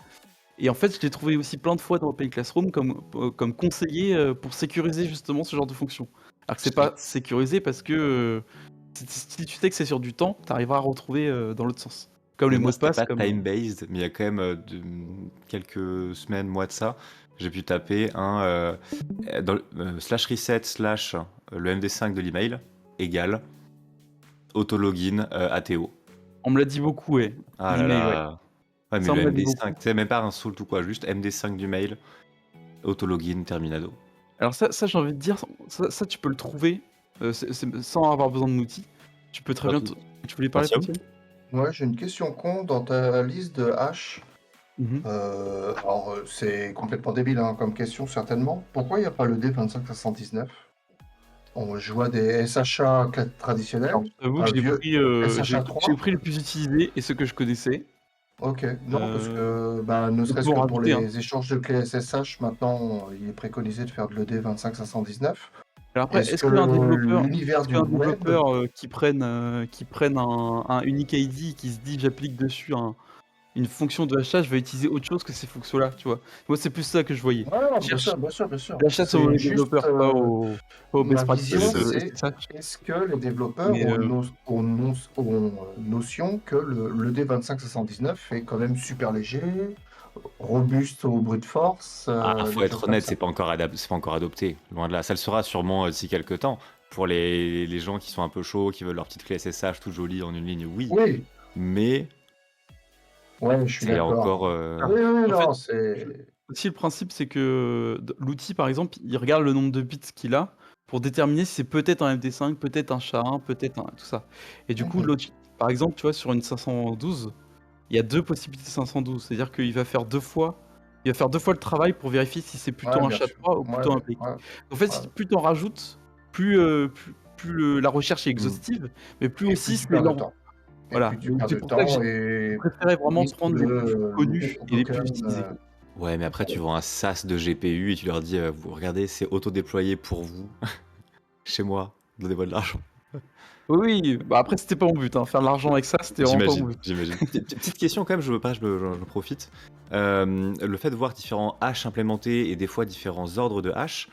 Et en fait, je l'ai trouvé aussi plein de fois dans Open Classroom comme conseiller pour sécuriser justement ce genre de fonction. Alors que c'est pas sécurisé parce que si tu sais que c'est sur du temps, tu arriveras à retrouver dans l'autre sens. Comme les Mais mots moi, de c'était passe, pas comme. time-based, mais il y a quand même quelques semaines, mois de ça, j'ai pu taper un slash reset slash le MD5 de l'email égale auto-login ATO. On me l'a dit beaucoup, ouais. Ah là L'email, ouais. là. Ouais, mais Ça, on le me l'a dit MD5, beaucoup. tu sais, même pas un salt ou quoi, juste MD5 du mail, auto-login terminado. Alors ça j'ai envie de dire, ça tu peux le trouver sans avoir besoin de l'outil. Tu peux très bien. Tu voulais parler, Pentium Pentium? Ouais, j'ai une question con dans ta liste de hash. Mhm. Alors, c'est complètement débile hein, comme question, certainement. Pourquoi il n'y a pas le D25519? Je vois des SHA traditionnels, Alors, j'avoue que un vieux j'ai SHA3. pris les plus utilisés et ceux que je connaissais. Ok, non, parce Euh, que ne on serait-ce peut que en pour rajouter, hein. les échanges de clés SSH, maintenant, il est préconisé de faire de l'ED25519. Alors après, Est-ce est-ce que qu'il y a un développeur, l'univers du web... qui prenne un unique ID qui se dit j'applique dessus une fonction de achat, je vais utiliser autre chose que ces fonctions-là, tu vois. Moi, c'est plus ça que je voyais. Ouais, non, Je bien cherche sûr, bien sûr, bien sûr. l'achat sur C'est les juste... développeurs, pas au ma best les vision, practice deux. c'est SSH. est-ce que les développeurs Mais ont notion que le D25519 est quand même super léger, robuste au brute force, Ah, faut des choses être comme honnête, ça. c'est pas encore adopté, loin de là. Ça le sera sûrement d'ici quelques temps. Pour les gens qui sont un peu chauds, qui veulent leur petite clé SSH toute jolie en une ligne, oui. Oui, Mais ouais, je suis c'est d'accord. encore... Oui, oui, en fait, non, c'est... aussi le principe, c'est que l'outil, par exemple, il regarde le nombre de bits qu'il a pour déterminer si c'est peut-être un MD5, peut-être un SHA-1, peut-être un tout ça. Et du coup, Mhm. l'autre, par exemple, tu vois, sur une 512, il y a 2 possibilités 512. C'est-à-dire qu'il va faire 2 fois le travail pour vérifier si c'est plutôt Ouais, un bien sûr. SHA-3 ou Ouais, plutôt un PX. ouais, En fait, ouais. plus tu en rajoutes, plus la recherche est Mm. exhaustive, mais plus Et plus aussi tu c'est perds de lent. temps. Et Voilà, plus tu donc perds c'est de pour ça que temps j'ai et préféré vraiment limite prendre les plus limiter connus ton et les plus token. utilisés. Ouais, mais après, tu vends un SaaS de GPU et tu leur dis, vous regardez, c'est auto-déployé pour vous, chez moi, donnez-moi de l'argent. Oui, oui, bah après c'était pas mon but, hein. Faire de l'argent avec ça, c'était vraiment pas mon J'imagine, but. j'imagine. Petite question quand même, je profite. Le fait de voir différents hashes implémentés et des fois différents ordres de hash,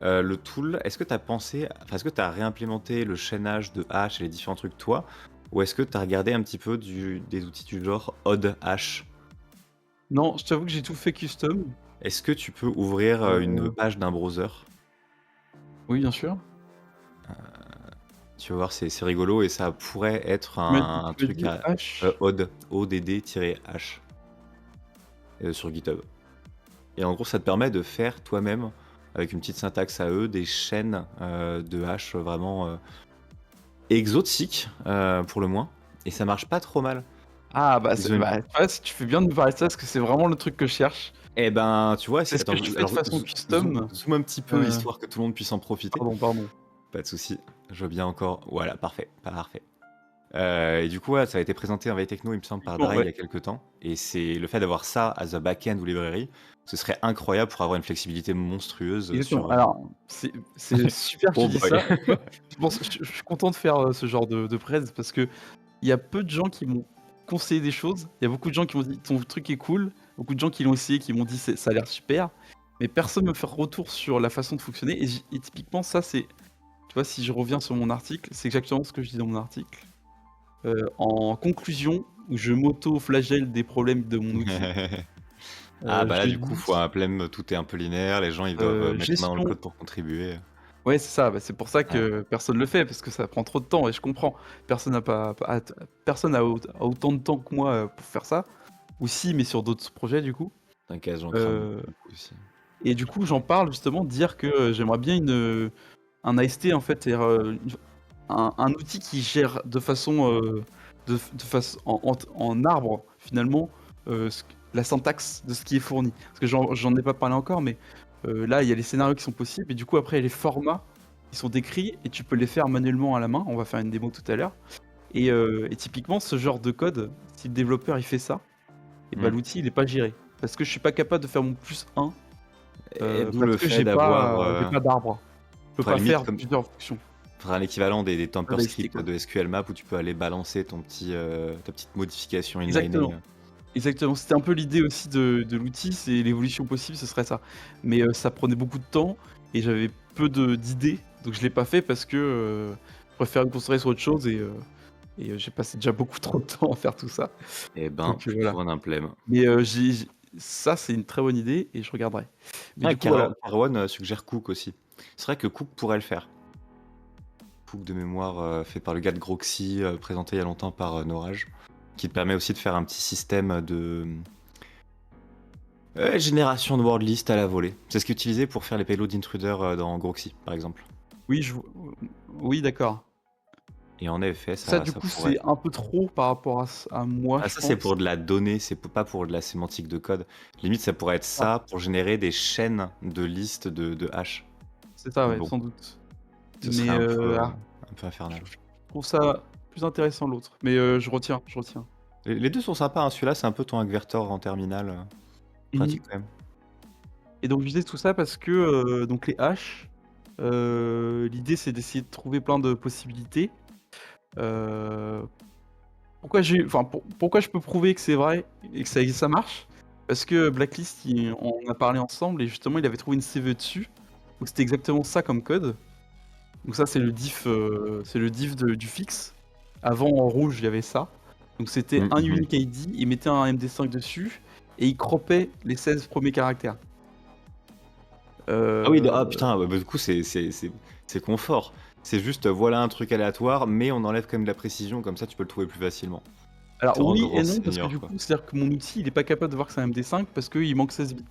le tool, est-ce que tu as pensé, enfin, est-ce que tu as réimplémenté le chaînage de hash et les différents trucs toi, ou est-ce que tu as regardé un petit peu des outils du genre odd hash? Non, je t'avoue que j'ai tout fait custom. Est-ce que tu peux ouvrir une Euh, page d'un browser? oui, bien sûr. Tu vas voir, c'est rigolo et ça pourrait être un Tu m'as truc dit à H. odd-h sur GitHub. Et en gros, ça te permet de faire toi-même, avec une petite syntaxe à eux, des chaînes de hash vraiment exotiques, pour le moins. Et ça marche pas trop mal. Ah bah, Ils ont une... ouais, si tu fais bien de me parler de ça, parce que c'est vraiment le truc que je cherche. Eh ben, tu vois, C'est ce que attends, je fais de alors façon custom. zoom un petit peu, Euh, histoire que tout le monde puisse en profiter. pardon. Pas de souci, je veux bien encore... Voilà, parfait, parfait. Et du coup, ouais, ça a été présenté en veille techno, il me semble, par Bon, Dry il y ouais, a quelques temps. Et c'est le fait d'avoir ça as a back-end ou librairie, ce serait incroyable pour avoir une flexibilité monstrueuse exactement. sur... Alors, c'est super que tu Oh dis boy. ça. Tu vois, je suis content de faire ce genre de presse parce que il y a peu de gens qui m'ont conseillé des choses. Il y a beaucoup de gens qui m'ont dit ton truc est cool. Beaucoup de gens qui l'ont essayé, qui m'ont dit ça a l'air super. Mais personne ne me fait retour sur la façon de fonctionner. Et typiquement, ça, c'est. Tu vois, si je reviens sur mon article, c'est exactement ce que je dis dans mon article. En conclusion, où je m'auto-flagelle des problèmes de mon outil, Ah bah là, je du coup, faut dis un plemme, tout est un peu linéaire, les gens, ils doivent mettre la main dans le gestion. code pour contribuer. Ouais, c'est ça. Bah, c'est pour ça Ouais. que personne le fait, parce que ça prend trop de temps. Et je comprends. Personne n'a personne a autant de temps que moi pour faire ça. Ou si, mais sur d'autres projets, du coup. T'inquiète, j'en crame Euh, beaucoup aussi. et du coup, j'en parle justement, dire que j'aimerais bien un AST, en fait, un outil qui gère de façon, en arbre, finalement, la syntaxe de ce qui est fourni. Parce que j'en ai pas parlé encore, mais là, il y a les scénarios qui sont possibles, et du coup, après, il y a les formats qui sont décrits, et tu peux les faire manuellement à la main. On va faire une démo tout à l'heure. Et typiquement, ce genre de code, si le développeur il fait ça, et bah, Hmm. l'outil il est pas géré. Parce que je suis pas capable de faire mon +1 Et d'où parce le que fait d'avoir, j'ai pas d'arbre. Je peux enfin, pas limite, faire comme plusieurs fonctions. faudra un équivalent des Pas temper d'IST, scripts quoi. de SQL Map où tu peux aller balancer ta petite modification inlinée. Exactement. Exactement. C'était un peu l'idée aussi de l'outil, c'est l'évolution possible, ce serait ça. Mais ça prenait beaucoup de temps et j'avais peu d'idées, donc je l'ai pas fait parce que je préfère me concentrer sur autre chose et j'ai passé déjà beaucoup trop de temps à faire tout ça. Eh ben, Donc plutôt voilà. un implème. Mais ça, c'est une très bonne idée et je regarderai. Mais Ah, du coup, voilà. Carwan suggère Cook aussi. C'est vrai que Cook pourrait le faire. Cook de mémoire, fait par le gars de Groxy, présenté il y a longtemps par Norage, qui te permet aussi de faire un petit système de génération de word list à la volée. C'est ce qui est utilisé pour faire les payloads d'intruder dans Groxy, par exemple. Oui, oui, d'accord. Et en effet, Ça, ça du coup, pourrait. c'est un peu trop par rapport à moi, Ah, je ça, c'est pense. pour de la donnée, c'est pas pour de la sémantique de code. Limite, ça pourrait être Ah, ça pour générer des chaînes de listes de hash. c'est ça, Mais ouais, bon, sans doute. ce serait Mais un peu infernal. je trouve ça plus intéressant l'autre. Mais je retiens. Les deux sont sympas, hein. Celui-là, c'est un peu ton Agvertor en terminal. Mhm. Pratique quand même. Et donc je disais tout ça parce que donc les haches, l'idée c'est d'essayer de trouver plein de possibilités. Euh, pourquoi je peux prouver que c'est vrai et que ça marche? Parce que Blacklist, on en a parlé ensemble et justement il avait trouvé une CVE dessus où c'était exactement ça comme code. Donc ça c'est le diff, du fixe. Avant en rouge il y avait ça. Donc c'était un Mhm. unique ID, il mettait un MD5 dessus et il croppait les 16 premiers caractères. Ah oui, Euh, ah putain, bah, du coup, c'est confort. C'est juste, voilà un truc aléatoire, mais on enlève quand même de la précision, comme ça tu peux le trouver plus facilement. Alors C'est vraiment oui grand et non, parce que seigneur, du quoi. coup, c'est-à-dire que mon outil, il est pas capable de voir que c'est un MD5 parce qu'il manque 16 bits.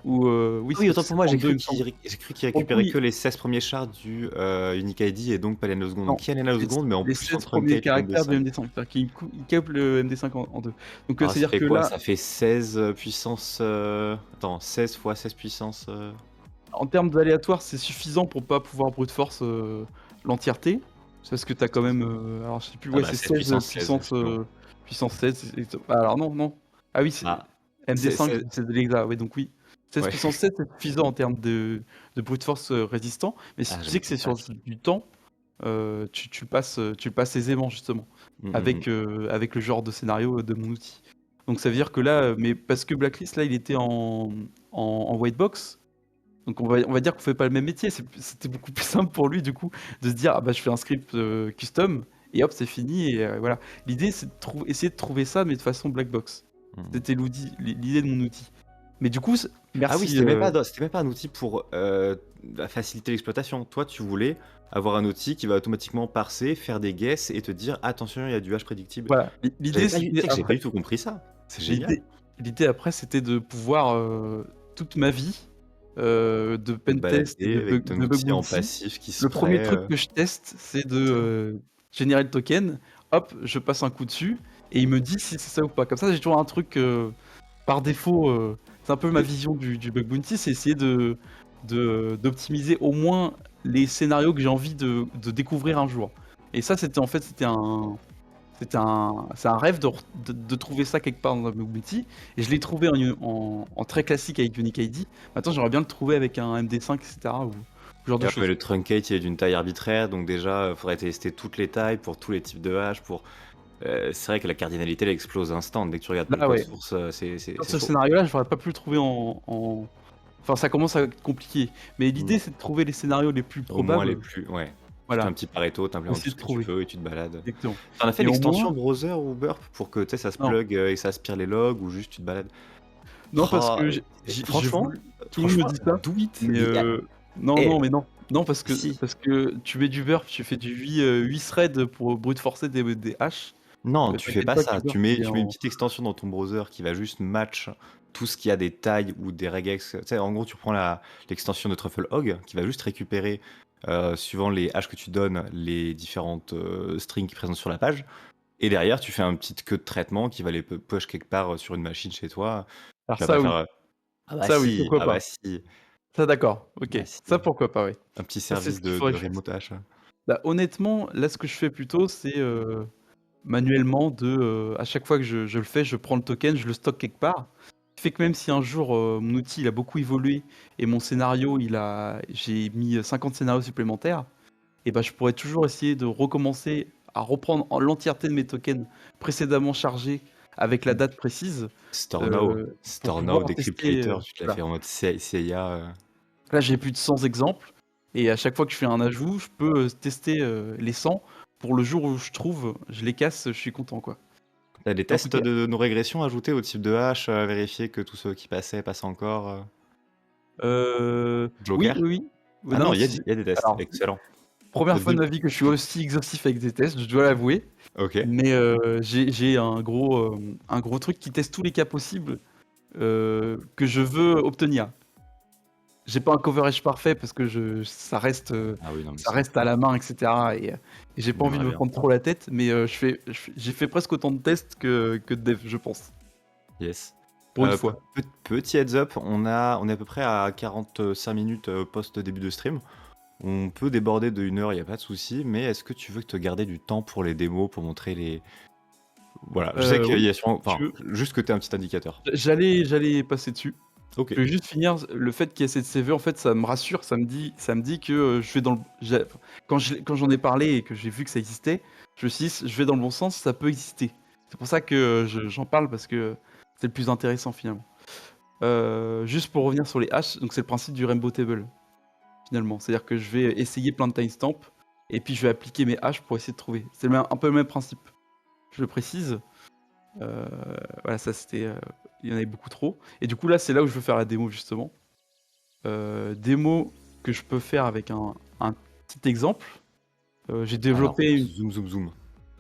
Ou oui, Oui, autant pour moi, c'est j'ai 32, il cru me semble. qu'il Donc récupérait oui, que les 16 premiers chars du Unique ID et donc pas les nanosecondes. non, Donc il y a les nanosecondes, mais en les plus en 16 premiers truncate le caractères du MD5. MD5, c'est-à-dire qu'il coupe le MD5 en deux. Donc Alors ça c'est-à-dire fait que quoi? là, Ça fait 16 puissance... Attends, 16 fois 16 puissance... en termes d'aléatoire, c'est suffisant pour pas pouvoir brute force l'entièreté. C'est parce que t'as quand même. Alors je sais plus, Ah ouais, bah c'est 16 16 puissance 16, effectivement. puissance 16. Alors non, non. Ah oui, c'est Ah, MD5, c'est... c'est de l'exa, ouais, donc oui. 16 Ouais. puissance 7, c'est suffisant en termes de brute force résistant. Mais si Ah, tu je sais ne que sais c'est pas. sur du temps, tu le passes aisément, justement, Mm, mm, mm. avec le genre de scénario de mon outil. Donc ça veut dire que là, mais parce que Blacklist, là, il était en white box. Donc on va dire qu'on fait pas le même métier. C'était beaucoup plus simple pour lui, du coup, de se dire, ah bah je fais un script custom, et hop, c'est fini, et voilà. L'idée, c'est de essayer de trouver ça, mais de façon black box. Mm. C'était l'idée de mon outil. Mais du coup, Ah oui, merci. c'était même pas un outil pour faciliter l'exploitation. Toi, tu voulais avoir un outil qui va automatiquement parser, faire des guesses et te dire attention, il y a du hash prédictible. Voilà. J'avais L'idée, pas, tu c'était sais que j'ai pas après, du tout compris ça. C'est génial. l'idée, l'idée après, c'était de pouvoir toute ma vie de De te pentest et balader avec ton de bug outil en bounty. passif qui Le premier spray. truc que je teste, c'est de Excellent. générer le token. Hop, je passe un coup dessus et il me dit si c'est ça ou pas. Comme ça, j'ai toujours un truc par défaut. C'est un peu ma vision du bug bounty, c'est essayer d'optimiser au moins les scénarios que j'ai envie de découvrir un jour. Et ça, c'est un rêve de trouver ça quelque part dans un bug bounty. Et je l'ai trouvé en très classique avec Unique ID. Maintenant, j'aimerais bien le trouver avec un MD5, etc. ou ce genre de Ouais, mais choses. le truncate il est d'une taille arbitraire, donc déjà, il faudrait tester toutes les tailles pour tous les types de hash. C'est vrai que la cardinalité elle explose instant. Dès que tu regardes ton Là, code ouais. source, c'est Dans ce chaud. scénario-là, je n'aurais pas pu le trouver Enfin, ça commence à être compliqué. Mais Mm. l'idée, c'est de trouver les scénarios les plus Au moins les probables. plus. Ouais. Tu fais un Voilà, petit Pareto, faut t'implémentes tout essayer ce de que tu trouver. veux et tu te balades. Exactement. T'en as fait Et au l'extension moins, browser ou burp pour que tu sais, ça se non. plug et ça aspire les logs ou juste tu te balades? Non, parce Oh, que franchement, tout le monde me dit ça. do it. Mais non, Eh, non, mais non. Non, parce si. que tu mets du burp, tu fais du 8 threads pour brute forcer des haches. Non, tu fais T'inquiète pas pas que le ça. burp, il est Tu mets une en. petite extension dans ton browser qui va juste match tout ce qui a des tailles ou des regex. Tu sais, en gros, tu prends l'extension de TruffleHog qui va juste récupérer, suivant les hashes que tu donnes, les différentes strings qui présentent sur la page. Et derrière, tu fais un petit queue de traitement qui va les push quelque part sur une machine chez toi. Alors Tu vas pas ça, oui. faire. Ah bah Ça, oui, si, pourquoi ah bah pas. si, Ça, d'accord. Ok. bah si. Ça, pourquoi pas, oui. Un petit Ça, c'est service ce qu'il de faudrait que je fasse. remote hash. Bah, honnêtement, là, ce que je fais plutôt, c'est manuellement à chaque fois que je le fais, je prends le token, je le stocke quelque part. Ce qui fait que même si un jour mon outil il a beaucoup évolué et mon scénario, j'ai mis 50 scénarios supplémentaires, et ben je pourrais toujours essayer de recommencer à reprendre l'entièreté de mes tokens précédemment chargés avec la date précise Store Now. pour Store Now, pouvoir Decrypt tester. Later, tu te l'as Voilà. fait en mode CIA. Là, j'ai plus de 100 exemples et à chaque fois que je fais un ajout, je peux tester les 100 pour le jour où je trouve, je les casse, je suis content, quoi. T'as des En tout tests cas, de nos régressions ajoutés au type de hash, vérifier que tous ceux qui passaient passent encore. oui, Joker? oui, oui. Ah Non, non, si. il y a des tests. Alors, Excellent. première fois de De- ma vie que je suis aussi exhaustif avec des tests, je dois l'avouer. Ok. Mais j'ai un gros truc qui teste tous les cas possibles que je veux obtenir. J'ai pas un coverage parfait parce que ça reste, Ah oui, non, mais ça reste à la main, etc. Et j'ai pas envie de j'aimerais me bien. prendre trop la tête, mais j'ai fait presque autant de tests que de dev, je pense. Yes. Pour une fois. Petit heads up, on est à peu près à 45 minutes post-début de stream. On peut déborder de 1 heure, il n'y a pas de souci, mais est-ce que tu veux te garder du temps pour les démos, pour montrer les... Voilà, je sais qu'il Oui, y a sûrement... si Enfin, tu veux. juste que tu un petit indicateur. J'allais passer dessus. Ok. Je vais juste finir le fait qu'il y ait cette CV, en fait, ça me rassure, ça me dit que je vais dans le. Quand j'en ai parlé et que j'ai vu que ça existait, je me suis dit, je vais dans le bon sens, ça peut exister. C'est pour ça que j'en parle parce que c'est le plus intéressant finalement. Juste pour revenir sur les hashes, donc c'est le principe du rainbow table finalement. C'est-à-dire que je vais essayer plein de timestamps et puis je vais appliquer mes hashes pour essayer de trouver. C'est un peu le même principe. Je le précise. Voilà, ça c'était. Il y en avait beaucoup trop. Et du coup, là, c'est là où je veux faire la démo justement. Démo que je peux faire avec un petit exemple. J'ai Alors, développé une. zoom, zoom, zoom.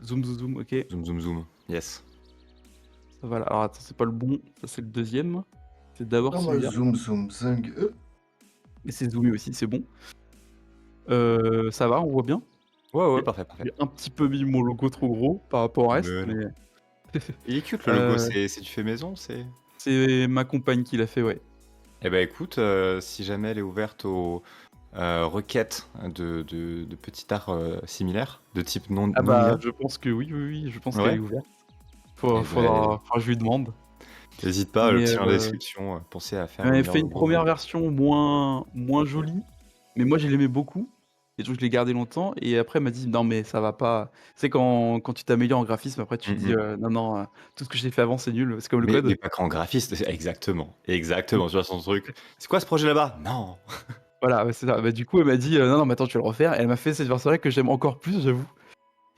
Zoom, zoom, zoom, ok. Zoom, zoom, zoom. Yes. Voilà, alors attends, c'est pas le bon, ça c'est le deuxième. C'est d'abord Non, moi, celui-là. zoom, zoom, zing. Et c'est zoomé aussi, c'est bon. Ça va, on voit bien. Ouais, J'ai parfait, parfait. j'ai un petit peu mis mon logo trop gros par rapport au reste, Mais non. mais Il est cute le logo, euh, c'est du fait maison, c'est. c'est ma compagne qui l'a fait, ouais. Eh ben écoute, si jamais elle est ouverte aux requêtes de petit art similaire, de type non, Ah non bah, IA, je pense que oui, oui, oui, je pense qu'elle est ouais, ouverte. eh ben, Faudra que je lui demande. n'hésite pas, le Mais petit lien dans la description, pensez à faire elle le m'avait meilleur fait une logo. première version moins jolie, mais moi je l'aimais beaucoup. Et donc je l'ai gardé longtemps. Et après elle m'a dit non mais ça va pas. Tu sais quand tu t'améliores en graphisme, après tu dis non non, tout ce que j'ai fait avant c'est nul. C'est comme le Mais code. pas qu'en graphiste, exactement, exactement, tu vois son truc. C'est quoi ce projet là-bas? Non! Voilà, ouais, c'est ça. Bah, du coup elle m'a dit non non mais attends tu vas le refaire. Et elle m'a fait cette version-là que j'aime encore plus j'avoue.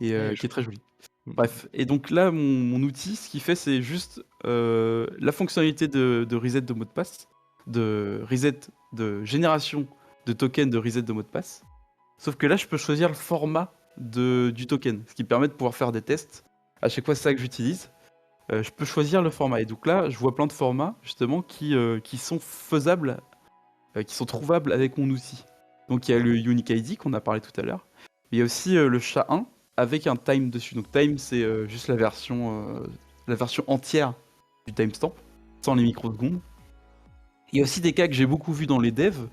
Et Ouais, qui est très jolie. Mm. Bref, et donc là, mon outil, ce qu'il fait, c'est juste la fonctionnalité de reset de mot de passe, de reset de génération de token de reset de mot de passe. Sauf que là, je peux choisir le format du token, ce qui permet de pouvoir faire des tests. À chaque fois, c'est ça que j'utilise. Je peux choisir le format. Et donc là, je vois plein de formats, justement, qui sont faisables, qui sont trouvables avec mon outil. Donc il y a le Unique ID qu'on a parlé tout à l'heure. Il y a aussi le SHA-1 avec un time dessus. Donc time, c'est juste la version entière du timestamp, sans les microsecondes. Il y a aussi des cas que j'ai beaucoup vus dans les devs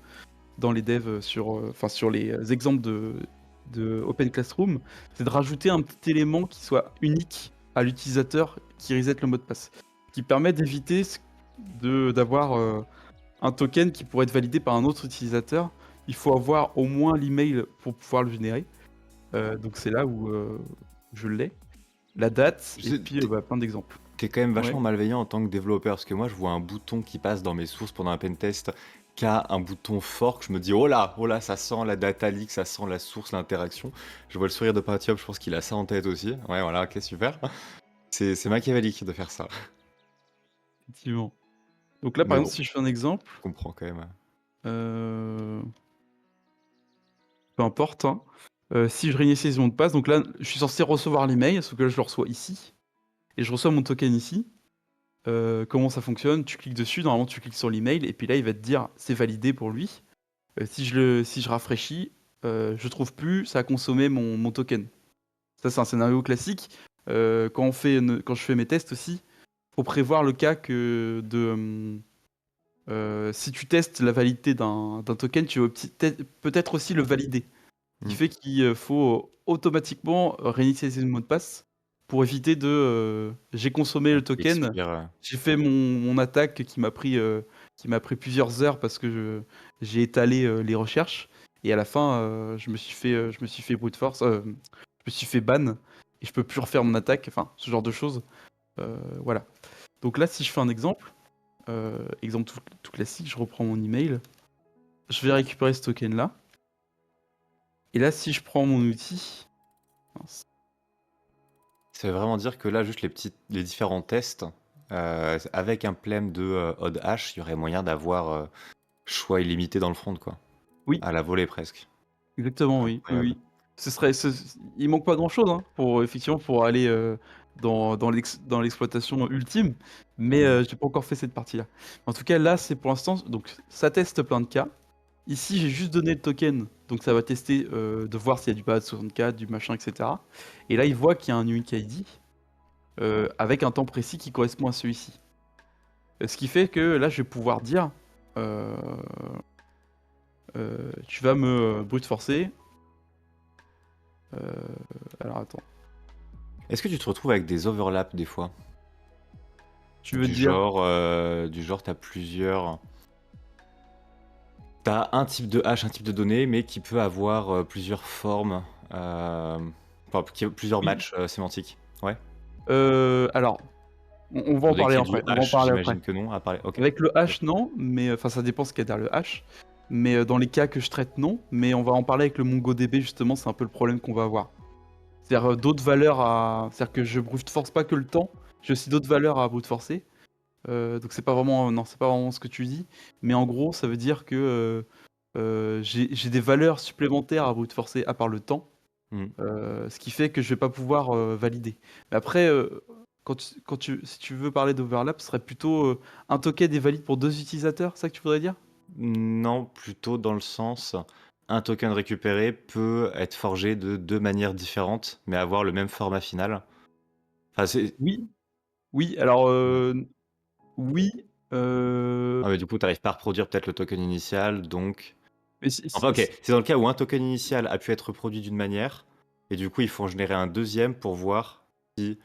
sur les exemples de Open Classroom, c'est de rajouter un petit élément qui soit unique à l'utilisateur qui reset le mot de passe, qui permet d'éviter d'avoir un token qui pourrait être validé par un autre utilisateur. Il faut avoir au moins l'email pour pouvoir le générer. Donc c'est là où je l'ai. La date, et puis plein d'exemples. T'es quand même Ouais. vachement malveillant en tant que développeur, parce que moi je vois un bouton qui passe dans mes sources pendant un pentest, qui a un bouton fork, je me dis oh là, ça sent la data leak, ça sent la source, l'interaction. Je vois le sourire de Partiop, je pense qu'il a ça en tête aussi. Ouais, voilà, ok, super. C'est machiavélique de faire ça. Effectivement. Donc là, Mais par bon, exemple, si je fais un exemple, je comprends quand même. peu importe, hein. Si je réinitialise mon mot de passe, donc là, je suis censé recevoir l'email, sauf que là, je le reçois ici. Et je reçois mon token ici. Comment ça fonctionne? Tu cliques dessus, normalement, tu cliques sur l'email, et puis là, il va te dire c'est validé pour lui. Si je rafraîchis, je trouve plus, ça a consommé mon token. Ça, c'est un scénario classique. Quand je fais mes tests aussi, faut prévoir le cas que si tu testes la validité d'un token, tu vas peut-être aussi le valider. Ce qui fait qu'il faut automatiquement réinitialiser le mot de passe pour éviter j'ai consommé le token, j'ai fait mon attaque qui m'a pris plusieurs heures parce que j'ai étalé les recherches, et à la fin je me suis fait brute force, je me suis fait ban et je peux plus refaire mon attaque, enfin ce genre de choses. Voilà. Donc là, si je fais un exemple, exemple tout classique, je reprends mon email, je vais récupérer ce token là, et là si je prends mon outil, mince. Ça veut vraiment dire que là, juste les différents tests, avec un plem de odd hash, il y aurait moyen d'avoir choix illimité dans le front, quoi. Oui. À la volée presque. Exactement, oui, oui, Incroyable. oui. Il manque pas grand-chose hein, pour aller dans l'exploitation ultime, mais j'ai pas encore fait cette partie-là. En tout cas, là, c'est pour l'instant, donc ça teste plein de cas. Ici, j'ai juste donné le token, donc ça va tester de voir s'il y a du base 64, du machin, etc. Et là, il voit qu'il y a un unique ID avec un temps précis qui correspond à celui-ci. Ce qui fait que là, je vais pouvoir dire tu vas me brute forcer. Alors attends. Est-ce que tu te retrouves avec des overlaps des fois? Tu veux dire Du genre, t'as plusieurs. T'as un type de hash, un type de données, mais qui peut avoir plusieurs formes, enfin, plusieurs Oui. matchs sémantiques. Ouais. Alors, on va en Dès parler qu'il y a après. du On va en hash, parler après. j'imagine que non. À parler. Ok. Avec le hash, non, mais enfin ça dépend ce qu'il y a derrière le hash. Mais dans les cas que je traite, non. Mais on va en parler avec le MongoDB justement. C'est un peu le problème qu'on va avoir. C'est-à-dire d'autres valeurs à. C'est-à-dire que je brute force pas que le temps. J'ai aussi d'autres valeurs à brute forcer. Donc c'est pas vraiment. Non, c'est pas vraiment ce que tu dis. Mais en gros, ça veut dire que j'ai des valeurs supplémentaires à brute forcer à part le temps. Ce qui fait que je vais pas pouvoir valider. Mais après, si tu veux parler d'overlap, ce serait plutôt un token est valide pour 2 utilisateurs, c'est ça que tu voudrais dire? Non, plutôt dans le sens, un token récupéré peut être forgé de 2 manières différentes, mais avoir le même format final. Enfin, c'est Oui, oui, alors oui, ah, mais du coup, tu arrives pas à reproduire peut-être le token initial, donc mais enfin, OK, c'est dans le cas où un token initial a pu être produit d'une manière et du coup, il faut en générer un deuxième pour voir si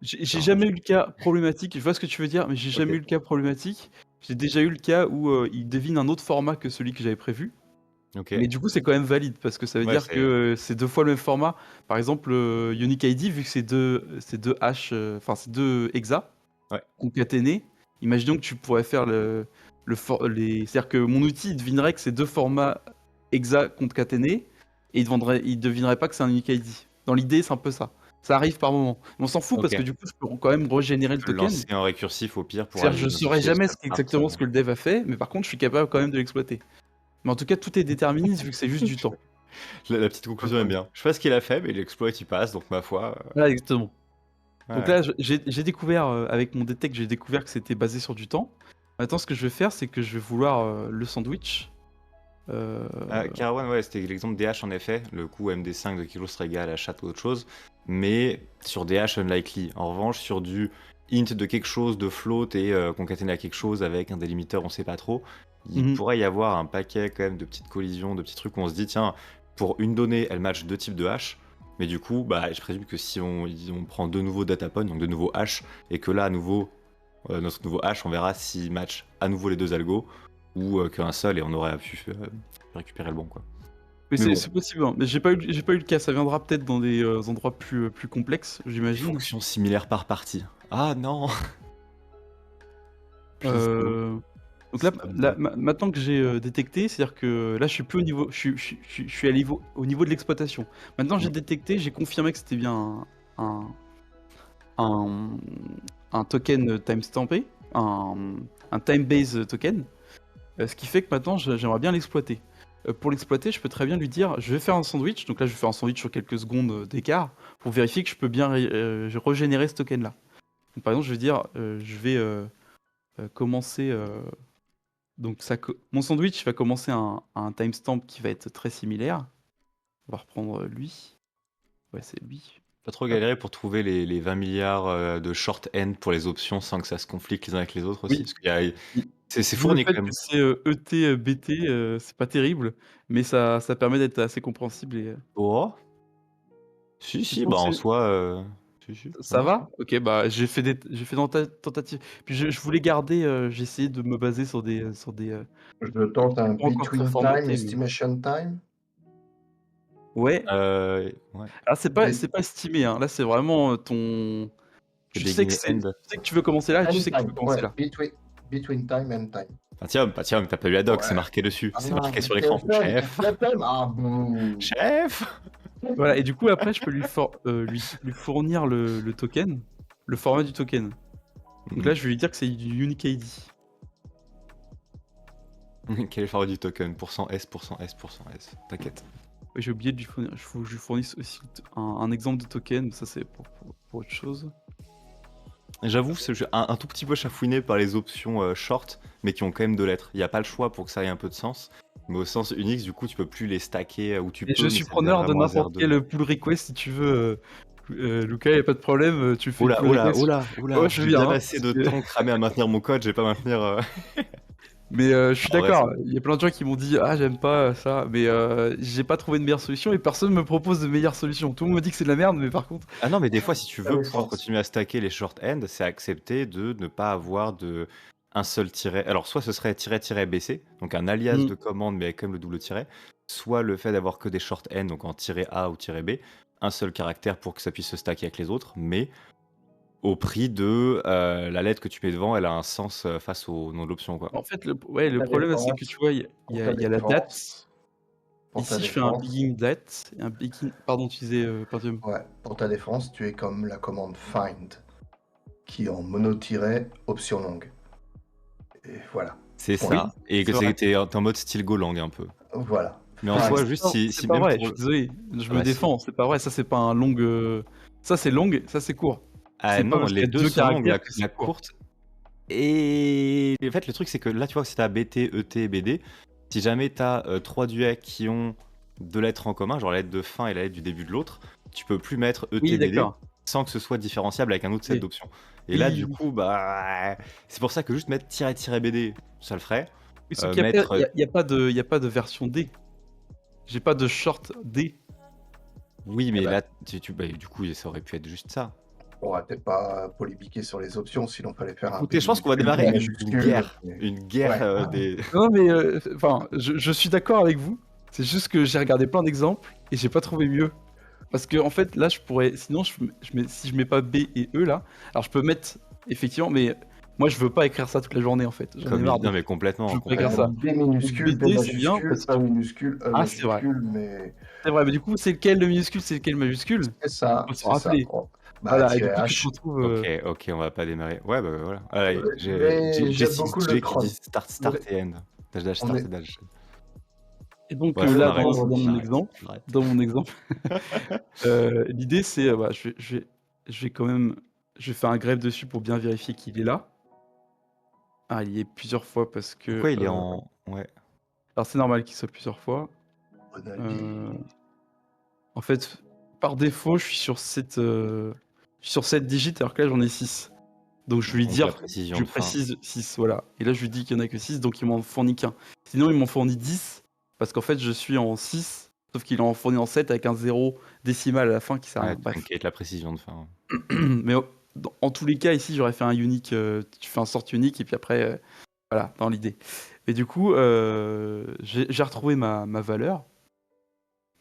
j'ai alors jamais eu le cas problématique, je vois ce que tu veux dire, mais j'ai jamais OK, eu le cas problématique. J'ai déjà eu le cas où, il devine un autre format que celui que j'avais prévu, mais OK. du coup, c'est quand même valide parce que ça veut Ouais, dire que, c'est c'est 2 fois le même format. Par exemple, Unique ID, vu que c'est 2 hash, enfin, c'est 2 hexas ouais, concaténés, imaginons que tu pourrais faire c'est-à-dire que mon outil, il devinerait que c'est 2 formats hexas concaténés et il devinerait pas que c'est un Unique ID. Dans l'idée, c'est un peu ça. Ça arrive par moment. Mais on s'en fout parce OK. que du coup, je peux quand même régénérer Tu le peux le token. lancer en récursif au pire pour C'est-à-dire aller je saurais identifier jamais chaque part, exactement ce que le dev a fait, mais par contre, je suis capable quand même de l'exploiter. Mais en tout cas, tout est déterministe vu que c'est juste du temps. La petite conclusion est bien. Je sais pas ce qu'il a fait, mais l'exploit il passe, donc ma foi, Voilà, exactement. Donc ouais. là, j'ai découvert, avec mon detect, j'ai découvert que c'était basé sur du temps. Maintenant, ce que je vais faire, c'est que je vais vouloir le sandwich. Euh, Carawan, ouais, c'était l'exemple DH en effet. Le coût MD5 de kilo serait égal à chat ou autre chose, mais sur DH unlikely. En revanche, sur du int de quelque chose, de float et concaténé à quelque chose avec un délimiteur, on sait pas trop, il mhm. pourrait y avoir un paquet quand même de petites collisions, de petits trucs où on se dit tiens, pour une donnée, elle match 2 types de hash. Mais du coup, bah, je présume que si on prend 2 nouveaux data points, donc 2 nouveaux hash, et que là, à nouveau, notre nouveau hash, on verra s'il match à nouveau les 2 algos, ou qu'un seul, et on aurait pu récupérer le bon, quoi. Mais Mais bon, c'est possible, hein. Mais j'ai pas eu le cas. Ça viendra peut-être dans des endroits plus complexes, des j'imagine. fonctions similaires par partie. Ah non. Please no. Euh, Donc C'est pas bon. maintenant que j'ai détecté, c'est-à-dire que là, je suis plus au niveau, je suis au niveau de l'exploitation. Maintenant, j'ai Mm. détecté, j'ai confirmé que c'était bien un, un, un token timestampé, un time-based token, ce qui fait que maintenant, j'aimerais bien l'exploiter. Pour l'exploiter, je peux très bien lui dire, je vais faire un sandwich. Donc là, je vais faire un sandwich sur quelques secondes d'écart pour vérifier que je peux bien régénérer ce token-là. Donc, par exemple, je vais dire, je vais commencer. Donc mon sandwich va commencer à un timestamp qui va être très similaire. On va reprendre lui. Ouais, c'est lui. Pas trop Hop. galéré pour trouver les 20 milliards de short end pour les options sans que ça se conflicte les uns avec les autres aussi. Oui. Parce qu'il y a... C'est Vu le fourni fait quand que même. c'est ET, BT, c'est pas terrible, mais ça permet d'être assez compréhensible et Oh. Si, tu si, bah penses en que soi, si, ça ça marche. va? Ok, bah j'ai fait tentative. Puis je voulais garder, j'ai essayé de me baser sur des Je tente un pas encore très between time, formatés, mais estimation time. ouais. Ouais. Alors c'est pas estimé, hein. Là c'est vraiment C'est tu sais que beginning end. tu sais que tu veux commencer là et tu End sais que tu veux time, commencer ouais, là. between time and time. Bah tiens, mais t'as pas lu la doc, c'est Ouais. marqué dessus. Ah C'est non, marqué sur l'écran. FTFM, Chef. FTFM, ah bouh. Chef. Voilà, et du coup, après, je peux lui fournir le token, le format du token. Donc là, je vais lui dire que c'est du Unique ID. Quel est le format du token? %S, %S, %S. T'inquiète. Ouais, j'ai oublié de lui fournir. Il faut que je lui fournisse aussi un exemple de token, mais ça, c'est pour autre chose. J'avoue, j'ai un tout petit peu chafouiné par les options short, mais qui ont quand même 2 lettres. Il n'y a pas le choix pour que ça ait un peu de sens. Mais au sens Unix, du coup, tu peux plus les stacker où tu Et je peux, mais suis ça devient preneur de vraiment n'importe hasardeux. quel pull request si tu veux. Lucas, y a pas de problème, tu fais Oh le là, pull oh là, request. oh là, oh Ouais, là, je veux j'ai bien, bien hein, assez parce de que- temps cramé à maintenir mon code, je vais pas maintenir. Mais je suis En vrai, d'accord, il y a plein de gens qui m'ont dit ah j'aime pas ça, mais j'ai pas trouvé de meilleure solution et personne me propose de meilleure solution. Tout le monde me dit que c'est de la merde, mais par contre. Ah non, mais des fois, si tu Ça veux fait pouvoir sens. continuer à stacker les short ends, c'est accepter de ne pas avoir de un seul tiret. Alors, soit ce serait tiret-BC, donc un alias Mm. de commande, mais avec quand même le double tiret, soit le fait d'avoir que des short ends, donc en tiret A ou tiret B, un seul caractère pour que ça puisse se stacker avec les autres, mais au prix de la lettre que tu mets devant, elle a un sens face au nom de l'option, quoi. En fait, le Ta problème, c'est que défense, tu vois, pour ta il y a la date. défense, pour ta Ici, je fais un défense, begin date et un begin. Pardon, tu disais Pentium. ouais, pour ta défense, tu es comme la commande find, qui en mono-tiret, option longue. Et voilà. C'est Point. ça. Et que c'est vrai. t'es en mode style Golang un peu. Voilà. Mais en Find. soi, juste Non, si c'est pas même vrai, pour... je suis désolé, je Ah me bah si. défends, c'est pas vrai, ça c'est pas un long. Ça c'est long, ça c'est court. Ah C'est pas non, parce qu'il y les a deux deux sont longues, caractères que c'est la court. courte. Et en fait, le truc, c'est que là, tu vois, si t'as BT, ET, BD, si jamais t'as 3 duets qui ont 2 lettres en commun, genre la lettre de fin et la lettre du début de l'autre, tu peux plus mettre ET, Oui, BD d'accord. sans que ce soit différenciable avec un autre set Oui. d'options. Et Oui, là, oui, du oui. coup, bah, c'est pour ça que juste mettre -BD, ça le ferait. Oui, sauf qu'il Mettre. y a pas de version D. J'ai pas de short D. Oui, Eh mais ben, là, bah, du coup, ça aurait pu être juste ça. on va peut-être pas polémiquer sur les options, sinon fallait faire un B Écoutez, je pense qu'on va minuscule, B démarrer une majuscule. guerre. Une guerre Ouais. des. Non, mais enfin, je suis d'accord avec vous. C'est juste que j'ai regardé plein d'exemples et j'ai pas trouvé mieux. Parce que en fait, là, je pourrais. Sinon, si je mets pas B et E là, alors je peux mettre effectivement, mais moi, je veux pas écrire ça toute la journée en fait. J'en ai marre. Non, mais complètement. Je veux pas écrire ça. B minuscule, B BD, c'est bien majuscule, parce E que. minuscule, E Ah, c'est vrai. majuscule, mais C'est vrai, mais du coup, c'est lequel le minuscule, c'est lequel le majuscule? c'est ça, Faut s'en c'est ça. rappeler. Oh. Bah, Voilà, et du coup, tu te TH. retrouves. Ok, on va pas démarrer. Ouais, bah voilà. Allez, Mais j'ai j'aime 6 beaucoup le G qui troll. disent start On est, et end. Dash, on start est, et dash. Et donc Bref, on là, arrête. on- dans mon J'arrête. exemple, J'arrête. l'idée c'est, bah, je vais quand même, je vais faire un greffe dessus pour bien vérifier qu'il est là. Ah, il y est plusieurs fois parce que. Pourquoi il est en. Ouais. Alors c'est normal qu'il soit plusieurs fois. on a dit- Euh, En fait, par défaut, je suis sur 7 digits alors que là j'en ai 6. Donc je vais lui Donc la dire, précision je de fin. précise 6, voilà. Et là je lui dis qu'il n'y en a que 6, donc il m'en fournit qu'un. Sinon il m'en fournit 10, parce qu'en fait je suis en 6, sauf qu'il en fournit en 7 avec un 0 décimal à la fin qui sert à Ouais, rien. Bref. t'inquiète, la précision de fin. Mais en tous les cas, ici j'aurais fait un unique, tu fais un sort unique, et puis après, voilà, dans l'idée. Et du coup, j'ai retrouvé ma valeur.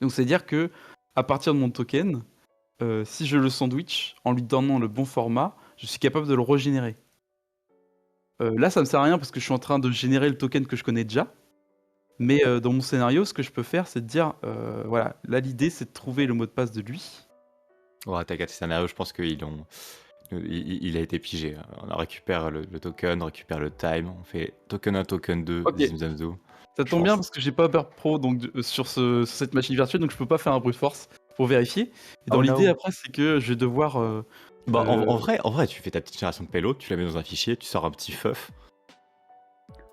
Donc c'est-à-dire que à partir de mon token, si je le sandwich en lui donnant le bon format, je suis capable de le régénérer. Là, ça me sert à rien parce que je suis en train de générer le token que je connais déjà. Mais dans mon scénario, ce que je peux faire, c'est de dire, voilà, là l'idée c'est de trouver le mot de passe de lui. Ouais, t'inquiète, c'est scénario, je pense qu'il a été pigé. On récupère le token, on récupère le time, on fait token 1, token 2, Ok. Zimzamzo. Ça Je tombe bien pense. parce que j'ai pas Burp Pro donc, sur cette machine virtuelle, donc je peux pas faire un brute force pour vérifier. Et dans Oh l'idée no. après, c'est que je vais devoir. Bah, en vrai, tu fais ta petite génération de payload, tu la mets dans un fichier, tu sors un petit feuf.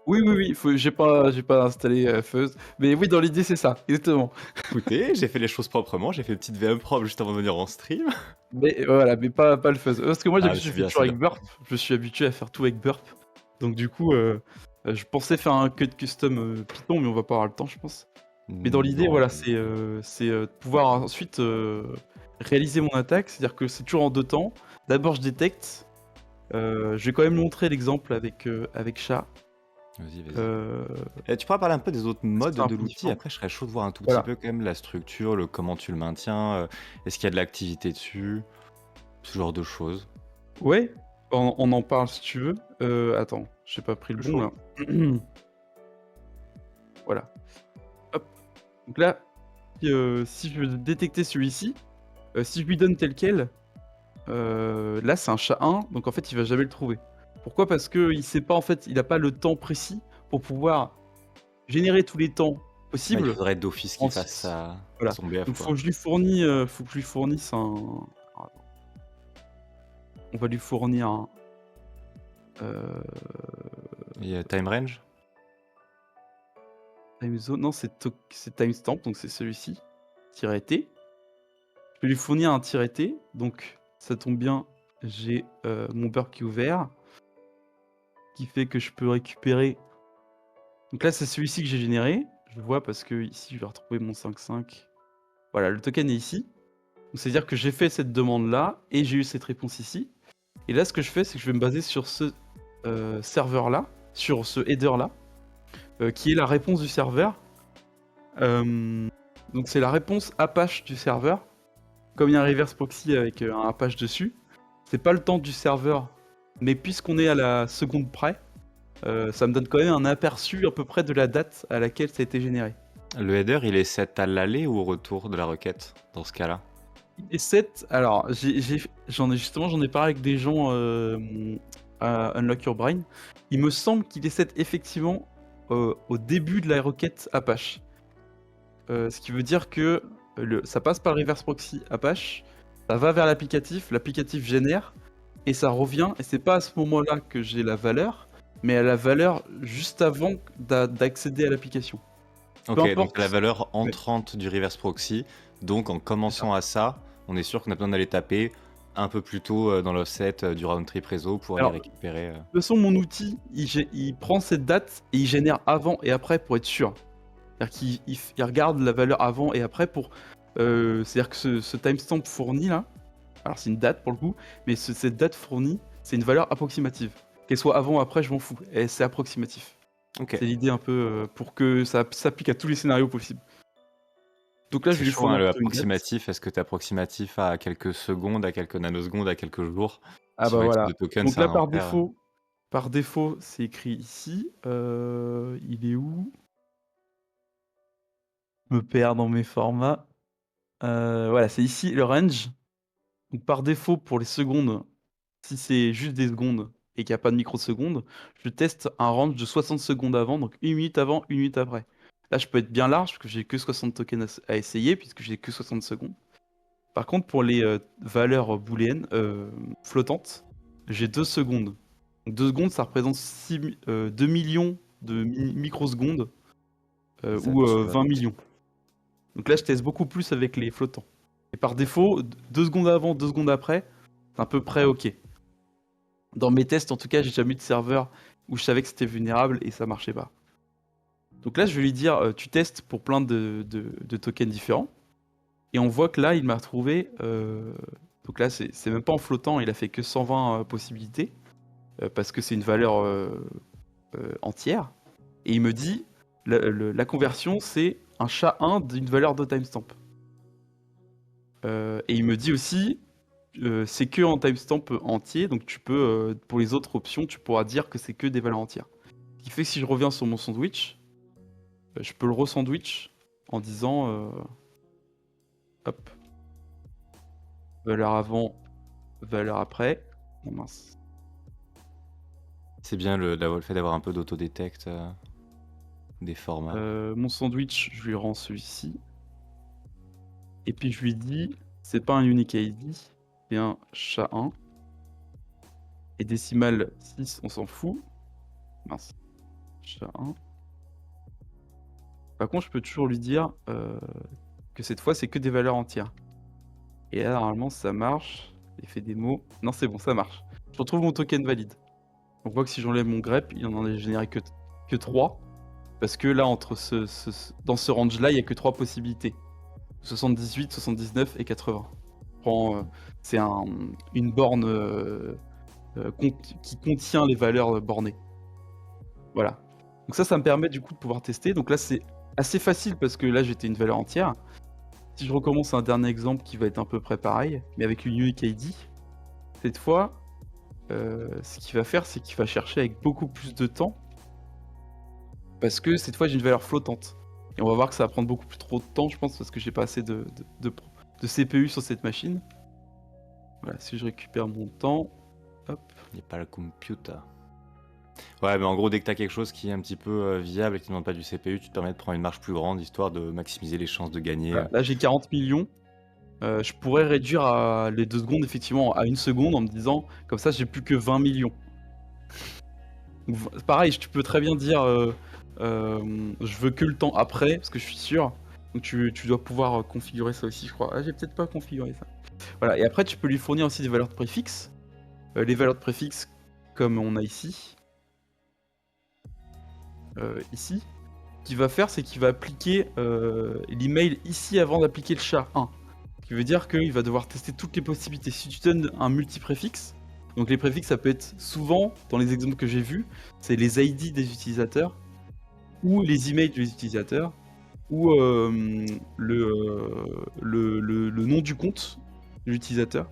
Oui, j'ai pas installé Fuzz. Mais oui, dans l'idée, c'est ça, exactement. Écoutez, j'ai fait les choses proprement, j'ai fait une petite VM propre juste avant de venir en stream. Mais voilà, mais pas le Fuzz. Parce que moi, Ah, je c'est fais bien, toujours c'est avec Burp. Je suis habitué à faire tout avec Burp. Donc du coup, je pensais faire un cut custom Python, mais on va pas avoir le temps, je pense. Mais dans l'idée, Non. voilà, c'est de pouvoir ensuite réaliser mon attaque. C'est-à-dire que c'est toujours en 2 temps. D'abord, je détecte. Je vais quand même montrer l'exemple avec chat. Vas-y. Tu pourras parler un peu des autres modes c'est un de peu l'outil. différent. Après, je serais chaud de voir un tout Voilà. petit peu quand même la structure, comment tu le maintiens, est-ce qu'il y a de l'activité dessus, ce genre de choses. Ouais, on en parle si tu veux. Attends, j'ai pas pris le bon là. Voilà. Hop. Donc là, si je veux détecter celui-ci, si je lui donne tel quel, là c'est un chat 1, donc en fait il va jamais le trouver. Pourquoi? Parce que il sait pas, en fait, il a pas le temps précis pour pouvoir générer tous les temps Ouais, il possibles. faudrait d'office qu'il En fasse six. Voilà. son BF. Donc Quoi. faut que je lui fournisse un. On va lui fournir un. Il y a time range. Time zone, non, c'est timestamp, donc c'est celui-ci. -t. Je vais lui fournir un -t, donc ça tombe bien, j'ai mon burp qui est ouvert, qui fait que je peux récupérer. Donc là, c'est celui-ci que j'ai généré. Je le vois parce que ici, je vais retrouver mon 5.5. Voilà, le token est ici. C'est-à-dire que j'ai fait cette demande-là et j'ai eu cette réponse ici. Et là, ce que je fais, c'est que je vais me baser sur ce serveur-là, sur ce header-là, qui est la réponse du serveur. Donc c'est la réponse Apache du serveur. Comme il y a un reverse proxy avec un Apache dessus, c'est pas le temps du serveur, mais puisqu'on est à la seconde près, ça me donne quand même un aperçu à peu près de la date à laquelle ça a été généré. Le header, il est set à l'aller ou au retour de la requête dans ce cas-là? Et 7, alors j'en ai parlé avec des gens à Unlock Your Brain. Il me semble qu'il est 7 effectivement au début de la requête Apache. Ce qui veut dire que ça passe par le reverse proxy Apache, ça va vers l'applicatif génère, et ça revient, et c'est pas à ce moment-là que j'ai la valeur, mais à la valeur juste avant d'accéder à l'application. Peu Ok, donc importe. la valeur entrante du reverse proxy. Donc en commençant à ça, on est sûr qu'on a besoin d'aller taper un peu plus tôt dans l'offset du round trip réseau pour aller Alors, récupérer. De toute façon, mon outil, il prend cette date et il génère avant et après pour être sûr. C'est-à-dire qu'il regarde la valeur avant et après pour. C'est-à-dire que ce timestamp fourni là, alors c'est une date pour le coup, mais cette date fournie, c'est une valeur approximative. Qu'elle soit avant ou après, je m'en fous. Et c'est approximatif. Ok. C'est l'idée un peu pour que ça s'applique à tous les scénarios possibles. Donc là, je C'est vais lui chaud, hein, fournir le plutôt une date. approximatif. Est-ce que tu es approximatif à quelques secondes, à quelques nanosecondes, à quelques jours? Ah Sur bah les types voilà. de tokens, Donc c'est là, un enfer. par défaut, c'est écrit ici. Il est où? Je me perds dans mes formats. Voilà, c'est ici le range. Donc par défaut, pour les secondes, si c'est juste des secondes et qu'il n'y a pas de microsecondes, je teste un range de 60 secondes avant, donc 1 minute avant, 1 minute après. Là, je peux être bien large parce que j'ai que 60 tokens à essayer, puisque j'ai que 60 secondes. Par contre, pour les valeurs booléennes flottantes, j'ai 2 secondes. Donc 2 secondes, ça représente 2 millions de microsecondes Ça ou tue, 20 millions. Donc là, je teste beaucoup plus avec les flottants. Et par défaut, 2 secondes avant, 2 secondes après, c'est à peu près OK. Dans mes tests, en tout cas, j'ai jamais eu de serveur où je savais que c'était vulnérable et ça marchait pas. Donc là, je vais lui dire, tu testes pour plein de tokens différents. Et on voit que là, il m'a retrouvé. Donc là, c'est même pas en flottant, il a fait que 120 possibilités. Parce que c'est une valeur entière. Et il me dit, la conversion, c'est un SHA-1 d'une valeur de timestamp. Et il me dit aussi, c'est que en timestamp entier, donc tu peux, pour les autres options, tu pourras dire que c'est que des valeurs entières. Ce qui fait que si je reviens sur mon sandwich, je peux le re-sandwich en disant, hop, valeur avant, valeur après. Oh mince. C'est bien le fait d'avoir un peu d'autodetect des formats. Mon sandwich, je lui rends celui-ci. Et puis je lui dis, c'est pas un unique ID, c'est un SHA-1. Et décimal 6, on s'en fout. Mince. SHA-1. Par contre, je peux toujours lui dire que cette fois, c'est que des valeurs entières. Et là, normalement, ça marche. J'ai fait des mots. Non, c'est bon, ça marche. Je retrouve mon token valide. On voit que si j'enlève mon grep, il en a généré que 3. Parce que là, dans ce range-là, il n'y a que 3 possibilités. 78, 79 et 80. C'est une borne qui contient les valeurs bornées. Voilà. Donc ça me permet du coup de pouvoir tester. Donc là, c'est assez facile parce que là, j'étais une valeur entière. Si je recommence un dernier exemple qui va être à peu près pareil, mais avec une unique ID, cette fois, ce qu'il va faire, c'est qu'il va chercher avec beaucoup plus de temps, parce que cette fois, j'ai une valeur flottante. Et on va voir que ça va prendre beaucoup plus trop de temps, je pense, parce que j'ai pas assez de CPU sur cette machine. Voilà, si je récupère mon temps, hop. Il n'y a pas le computer. Ouais, mais en gros, dès que tu as quelque chose qui est un petit peu viable et qui ne demande pas du CPU, tu te permets de prendre une marge plus grande, histoire de maximiser les chances de gagner. Voilà, là, j'ai 40 millions. Je pourrais réduire les 2 secondes, effectivement, à 1 seconde en me disant, comme ça, j'ai plus que 20 millions. Donc, pareil, tu peux très bien dire, je veux que le temps après, parce que je suis sûr. Donc tu dois pouvoir configurer ça aussi, je crois. Ah, j'ai peut-être pas configuré ça. Voilà, et après, tu peux lui fournir aussi des valeurs de préfixe. Les valeurs de préfixe, comme on a ici. Ici. Ce qu'il va faire, c'est qu'il va appliquer l'email ici avant d'appliquer le SHA-1. Ce qui veut dire qu'il va devoir tester toutes les possibilités. Si tu donnes un multi-préfixe, donc les préfixes, ça peut être souvent, dans les exemples que j'ai vus, c'est les ID des utilisateurs, ou les emails des utilisateurs, ou le nom du compte de l'utilisateur.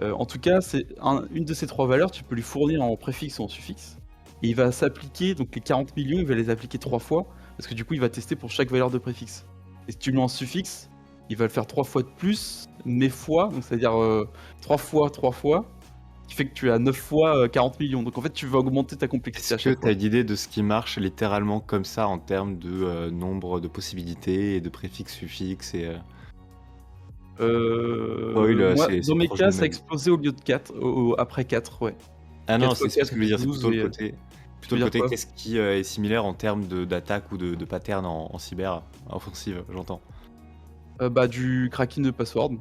En tout cas, c'est une de ces 3 valeurs, tu peux lui fournir en préfixe ou en suffixe. Et il va s'appliquer, donc les 40 millions, il va les appliquer 3 fois, parce que du coup, il va tester pour chaque valeur de préfixe. Et si tu le mets en suffixe, il va le faire 3 fois de plus, mais fois, donc c'est-à-dire 3 fois, 3 fois, qui fait que tu as 9 fois 40 millions. Donc en fait, tu vas augmenter ta complexité à Est-ce que chaque tu as fois. une idée de ce qui marche littéralement comme ça en termes de nombre de possibilités et de préfixes, suffixes et Spoil, Moi, c'est dans mes proche cas, du ça a même. explosé au milieu de 4, après 4, ouais. Ah non, 4 c'est x ce que 4, je ça voulais fait dire, c'est 12 plutôt le et côté tu veux dire quoi? qu'est-ce qui, est similaire en termes d'attaque ou de pattern en cyber offensive, j'entends. Bah, du cracking de password.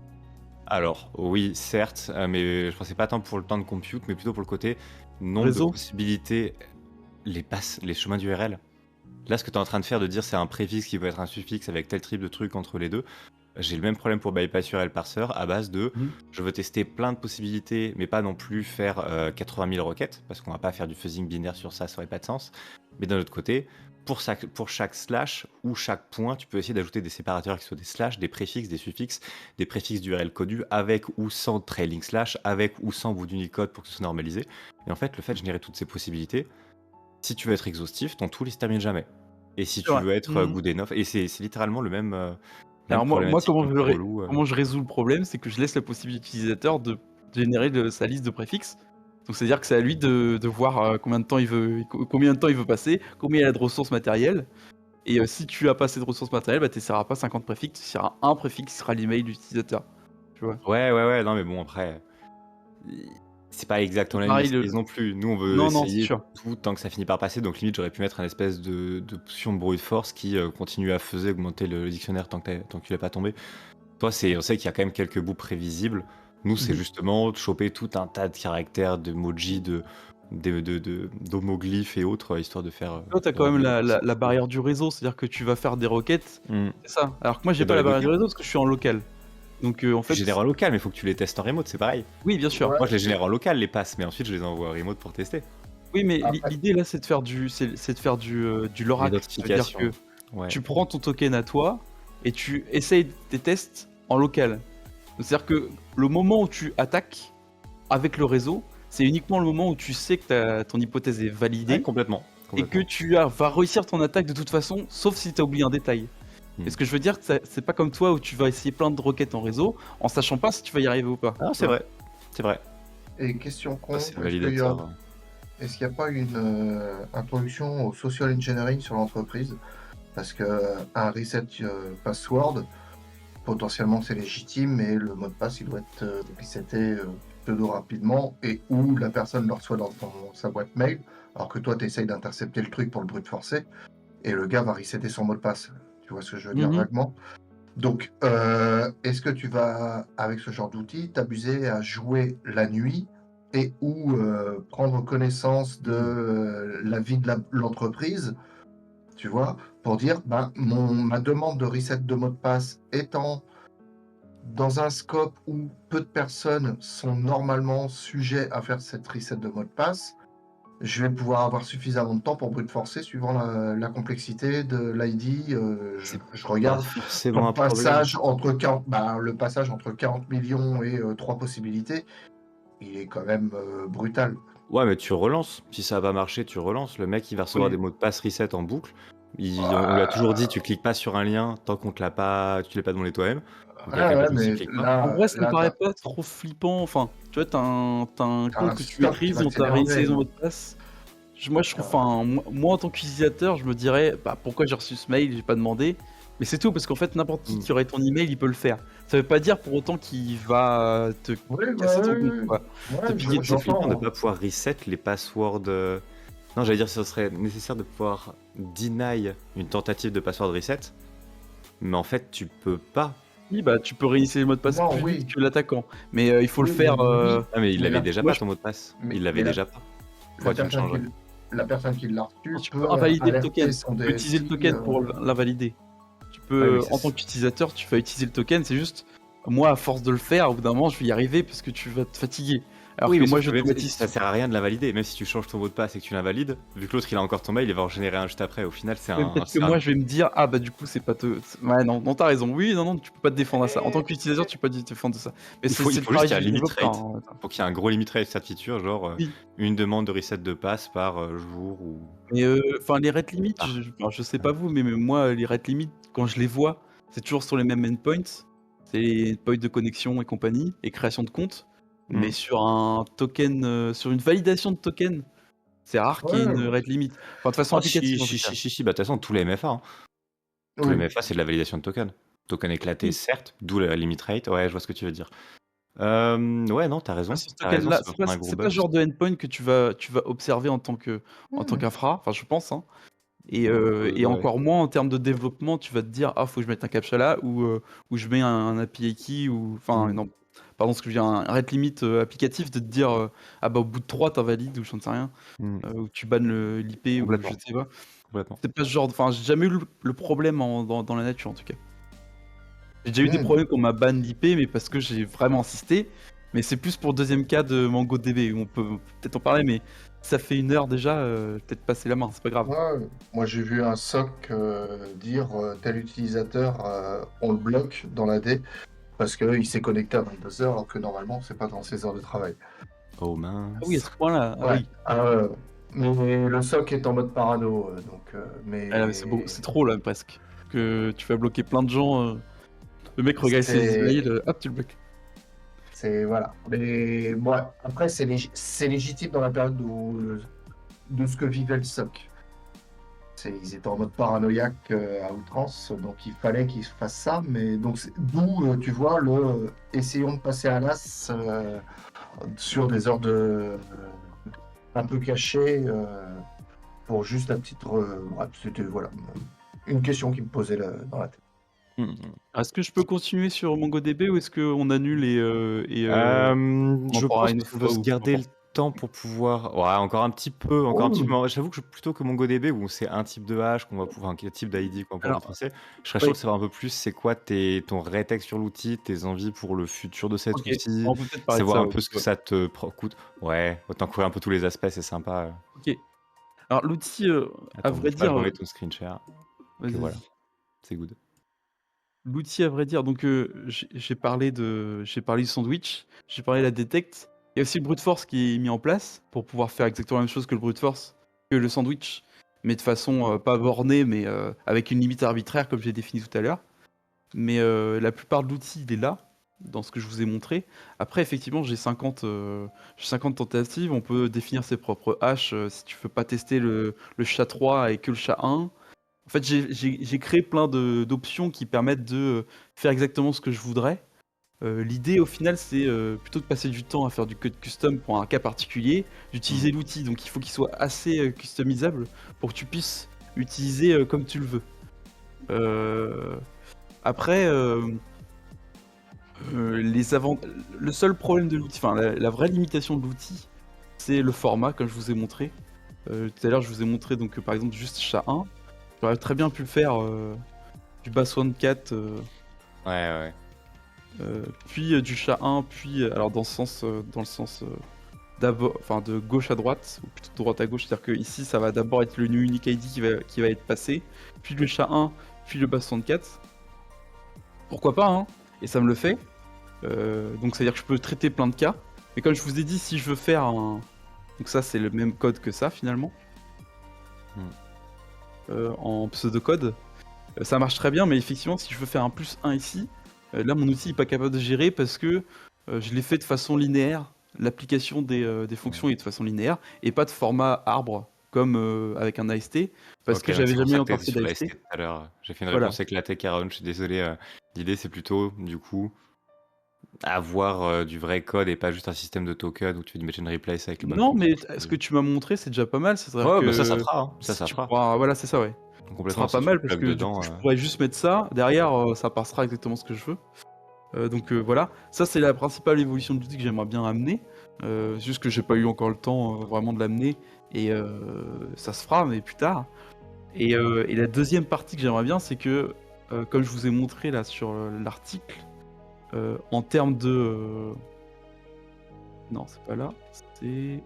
Alors oui, certes, mais je pensais pas tant pour le temps de compute, mais plutôt pour le côté nombre de Réseau? possibilités, les chemins d'URL. Là, ce que tu es en train de faire, de dire c'est un préfixe qui peut être un suffixe avec tel type de truc entre les deux, j'ai le même problème pour bypass URL parser à base de Mmh. je veux tester plein de possibilités, mais pas non plus faire 80 000 requêtes, parce qu'on va pas faire du fuzzing binaire sur ça, ça aurait pas de sens. Mais d'un autre côté, pour chaque slash ou chaque point, tu peux essayer d'ajouter des séparateurs qui soient des slash, des préfixes, des suffixes, des préfixes d'URL codus avec ou sans trailing slash, avec ou sans bout d'Unicode pour que ce soit normalisé. Et en fait, le fait de générer toutes ces possibilités, si tu veux être exhaustif, ton tool il se termine jamais. Et si C'est tu vrai. veux être Mmh. good enough, et c'est littéralement même Alors moi problématique un peu relou. comment je résous le problème, c'est que je laisse la possibilité à l'utilisateur de générer sa liste de préfixes. Donc c'est-à-dire que c'est à lui de voir, combien de temps il veut passer, combien il a de ressources matérielles et si tu as pas assez de ressources matérielles, bah, tu essaieras pas 50 préfixes, tu essaieras un préfixe qui sera l'email de l'utilisateur, tu vois? Ouais, non mais bon après, i c'est pas C'est exactement la même pareil use le case non plus. Nous, on veut non, non, c'est essayer sûr. tout tant que ça finit par passer, donc limite j'aurais pu mettre un espèce de potion de brute force qui, continue à faiser augmenter le dictionnaire tant que tu l'as pas tombé. Toi, on sait qu'il y a quand même quelques bouts prévisibles. Nous, c'est Mmh. justement de choper tout un tas de caractères, d'emojis, d'homoglyphes et autres, histoire de faire, Toi, tu as de quand même rendre la l'exercice la la cool. barrière du réseau, c'est-à-dire que tu vas faire des requêtes, Mmh. c'est ça. Alors que moi, j'ai Et pas dans la les barrière du dockers, réseau parce que je suis en local. Donc en tu génères fait en local, mais il faut que tu les testes en remote, c'est pareil. oui, bien sûr. Ouais, Moi, je les génère en local, les passes, mais ensuite je les envoie en remote pour tester. Oui, mais après, l'idée là, c'est de l'oracle. Ça veut dire L'identification, que ouais. tu prends ton token à toi et tu essayes tes tests en local. C'est-à-dire que le moment où tu attaques avec le réseau, c'est uniquement le moment où tu sais que ton hypothèse est Ouais, validée complètement, et que complètement. vas réussir ton attaque de toute façon, sauf si tu as oublié un détail. Et Mmh. ce que je veux dire, c'est pas comme toi où tu vas essayer plein de requêtes en réseau en sachant pas si tu vas y arriver ou pas. Ah, Tu vois? c'est vrai. et question Ça, con, c'est le validateur, hein. est-ce qu'il n'y a pas une introduction au social engineering sur l'entreprise? Parce que un reset password, potentiellement c'est légitime, mais le mot de passe il doit être reseté pseudo rapidement et où la personne le reçoit dans sa boîte mail, alors que toi tu essayes d'intercepter le truc pour le brute forcer, et le gars va resetter son mot de passe. Tu vois ce que je veux dire Mmh. vaguement? Donc, est-ce que tu vas, avec ce genre d'outil, t'abuser à jouer la nuit et ou prendre connaissance de Mmh. la vie de l'entreprise, tu vois, pour dire, ben, ma demande de reset de mot de passe étant dans un scope où peu de personnes sont normalement sujets à faire cette reset de mot de passe, je vais pouvoir avoir suffisamment de temps pour brute forcer suivant la complexité de l'ID. C'est Je pas regarde forcément ton un problème. passage entre 40, bah, le passage entre 40 millions et 3 possibilités, il est quand même brutal. Ouais, mais tu relances. Si ça a pas marché, tu relances. Le mec, il va recevoir des Oui. mots de passe reset en boucle. On lui a toujours dit, Ah, tu cliques pas sur un lien tant qu'on te l'a pas, tu l'as pas demandé toi-même. Donc il y a ouais, quand même ouais, des gens qui mais cliquent pas. En là, vrai, ça me là, paraît pas trop flippant. Enfin, tu vois, t'as un t'as compte un que tu stock qui maîtrises, va on t'a réinitialisé s'énerver. ton mot de passe. Moi, je trouve, T'as- enfin, moi, en tant qu'utilisateur, je me dirais, bah, pourquoi j'ai reçu ce mail, j'ai pas demandé. Mais c'est tout, parce qu'en fait, n'importe Hmm. qui aurait ton email, il peut le faire. Ça veut pas dire pour autant qu'il va te Oui, casser ton compte, oui, quoi. ouais, Te Ce piller qui ton est flippant de j'entends. pas pouvoir reset les passwords. Non, j'allais dire, ce serait nécessaire de pouvoir deny une tentative de password reset. Mais en fait, tu peux pas. Oui, bah, tu peux réinitialiser le mot de passe Non, plus vite oui, que l'attaquant. Mais il faut le oui, mais faire. lui, Ah, mais il mais l'avait la, déjà Moi, pas ton mot de passe. Il l'avait mais déjà pas. la Pourquoi tu le personne qui, changerais? la personne qui l'a reçu tu peux peut invalider le alerter token. son Tu peux utiliser le DSI. token pour l'invalider. Tu Ouais, mais peux, c'est. en tant qu'utilisateur, tu vas utiliser le token. C'est juste, moi, à force de le faire, au bout d'un moment, je vais y arriver parce que tu vas te fatiguer. Alors Oui, que mais moi, sauf que même j'automatise ça tout. sert à rien de l'invalider. Même si tu changes ton mot de passe et que tu l'invalides, vu que l'autre il a encore ton mail, il va en générer un juste après. Au final, Mais peut-être que moi, je vais me dire, ah bah du coup, c'est pas te. Ouais, non, non, t'as raison. Oui, non, non, tu peux pas te défendre à ça. En tant qu'utilisateur, tu peux pas te défendre de ça. Mais c'est Il le faut juste travail qu'il y ait un du limit développeur, rate. hein. Faut qu'il y ait un gros limit rate cette feature, genre Oui. une demande de reset de passe par jour ou Mais enfin, les rate limits, par. alors, je sais Ouais. pas vous, mais même moi, les rate limits, quand je les vois, c'est toujours sur les mêmes endpoints. C'est les endpoints de connexion et compagnie, et création de compte. Mais Mm. sur un token, sur une validation de token, c'est rare qu'il y ait Ouais, une rate limit. Enfin, de façon Ah si, applicative en tout cas. Bah de toute façon, tous les MFA, hein. Tous les oui. MFA, c'est de la validation de token. Token éclaté, Oui. certes, d'où la limit rate. Ouais, je vois ce que tu veux dire. Ouais, non, t'as Ah, raison. ce T'as raison, token-là, ça peut prendre un gros c'est pas le bug. genre de endpoint que tu vas observer en tant Hmm. qu'infra, enfin je pense, hein. Et Ouais. encore moins en termes de développement, tu vas te dire: «Ah, faut que je mette un captcha là ou je mets un API key» ou enfin non, pardon, ce que je veux dire, un rate limit, applicatif de te dire, «Ah bah, au bout de 3 t'invalides» ou j'en sais rien, Mmh. ou tu bannes l'IP ou Complètement, je sais pas. complètement. C'est pas ce genre enfin, j'ai jamais eu le problème dans la nature en tout cas. J'ai déjà eu des Hmm. problèmes qu'on m'a ban l'IP, mais parce que j'ai vraiment insisté. Mais c'est plus pour le deuxième cas de MongoDB, où on peut peut-être en parler, mais ça fait 1 heure déjà, peut-être passer la main, c'est pas grave. Ouais, moi j'ai vu un SOC dire tel utilisateur, on le bloque dans la D parce qu'il s'est connecté à 22 heures alors que normalement c'est pas dans ses heures de travail. Oh Ah oui, à ce mince. point-là, ah Ouais. oui. Mais le SOC est en mode parano, Ah là, mais mais c'est trop là presque. Que tu vas bloquer plein de gens, le mec regarde ses c'est emails, hop, tu le bloques. voilà. Mais moi, après c'est légitime dans la période de ce que vivait le SOC. Ils étaient en mode paranoïaque à outrance, donc il fallait qu'ils fassent ça. Mais donc d'où tu vois essayons de passer à l'as sur des heures un peu cachées pour juste la petite. Bref, c'était voilà une question qui me posait dans la tête. Mmh. Est-ce que je peux continuer sur MongoDB ou est-ce qu'on annule on en Je parlera pense une qu'on autre veut fois se ou peu garder le importe? temps pour pouvoir ouais, encore un petit peu, encore un petit peu. Oh, Mais j'avoue que plutôt que MongoDB où c'est un type de hash qu'on va pouvoir un type d'ID qu'on va pouvoir Alors, retracer, je serais chaud oui, de savoir un peu plus c'est quoi ton rétexte sur l'outil, tes envies pour le futur de cet OK. outil, On peut peut-être parler de savoir ça, un ouais, peu ce que ouais. ça te coûte. Ouais, autant couvrir un peu tous les aspects, c'est sympa. OK. Alors l'outil, à Attends, vrai bouge pas, je dire, remets ton screen share. Ok, vas-y, voilà, vas-y. c'est good. L'outil, à vrai dire, donc j'ai parlé du sandwich, j'ai parlé de la detect. Il y a aussi le brute force qui est mis en place pour pouvoir faire exactement la même chose que le brute force, que le sandwich, mais de façon pas bornée, mais avec une limite arbitraire comme j'ai défini tout à l'heure. Mais la plupart de l'outil, il est là, dans ce que je vous ai montré. Après, effectivement, j'ai 50 tentatives. On peut définir ses propres hash si tu veux pas tester le SHA-3 et que le SHA-1. En fait, j'ai créé plein d'options qui permettent de faire exactement ce que je voudrais. L'idée, au final, c'est plutôt de passer du temps à faire du code custom pour un cas particulier, d'utiliser l'outil. Donc, il faut qu'il soit assez customisable pour que tu puisses utiliser comme tu le veux. Euh, Après, le seul problème de l'outil, enfin la vraie limitation de l'outil, c'est le format, comme je vous ai montré. Tout à l'heure, je vous ai montré donc par exemple juste SHA-1. J'aurais très bien pu faire du Bass1 Ouais, ouais. puis du SHA-1, puis alors dans le sens d'abord, enfin de gauche à droite, ou plutôt de droite à gauche, c'est-à-dire que ici ça va d'abord être le new unique ID qui va être passé, puis le SHA-1, puis le Bass1. Pourquoi pas, hein? Et ça me le fait. Donc c'est à dire que je peux traiter plein de cas. Mais comme je vous ai dit, si je veux faire un... Donc ça c'est le même code que ça finalement. En pseudocode. Ça marche très bien, mais effectivement si je veux faire un +1 ici, là mon outil n'est pas capable de gérer parce que je l'ai fait de façon linéaire. L'application des fonctions est de façon linéaire et pas de format arbre comme avec un AST parce Ok, que donc j'avais c'est pour jamais ça que tu encore été fait sur d'AST. l'AST tout à l'heure. J'ai fait une Voilà. réponse éclatée, Caron, je suis désolé. L'idée, c'est plutôt, du coup, avoir du vrai code et pas juste un système de token où tu fais du match and replace avec les bonnes Non, fonctions. mais ce que tu m'as montré, c'est déjà pas mal. C'est-à-dire Ouais, bah ça que fera, hein. Ça si tu fera. pourras, voilà, c'est ça, ouais. Ce Complètement, sera pas si tu le mal parce plugs que du coup, dedans. je pourrais juste mettre ça. Derrière, ça passera exactement ce que je veux. Donc voilà, ça c'est la principale évolution de l'outil que j'aimerais bien amener. Juste que j'ai pas eu encore le temps vraiment de l'amener et ça se fera, mais plus tard. Et la deuxième partie que j'aimerais bien, c'est que, comme je vous ai montré là sur l'article, en termes de... Non, c'est pas là, c'est...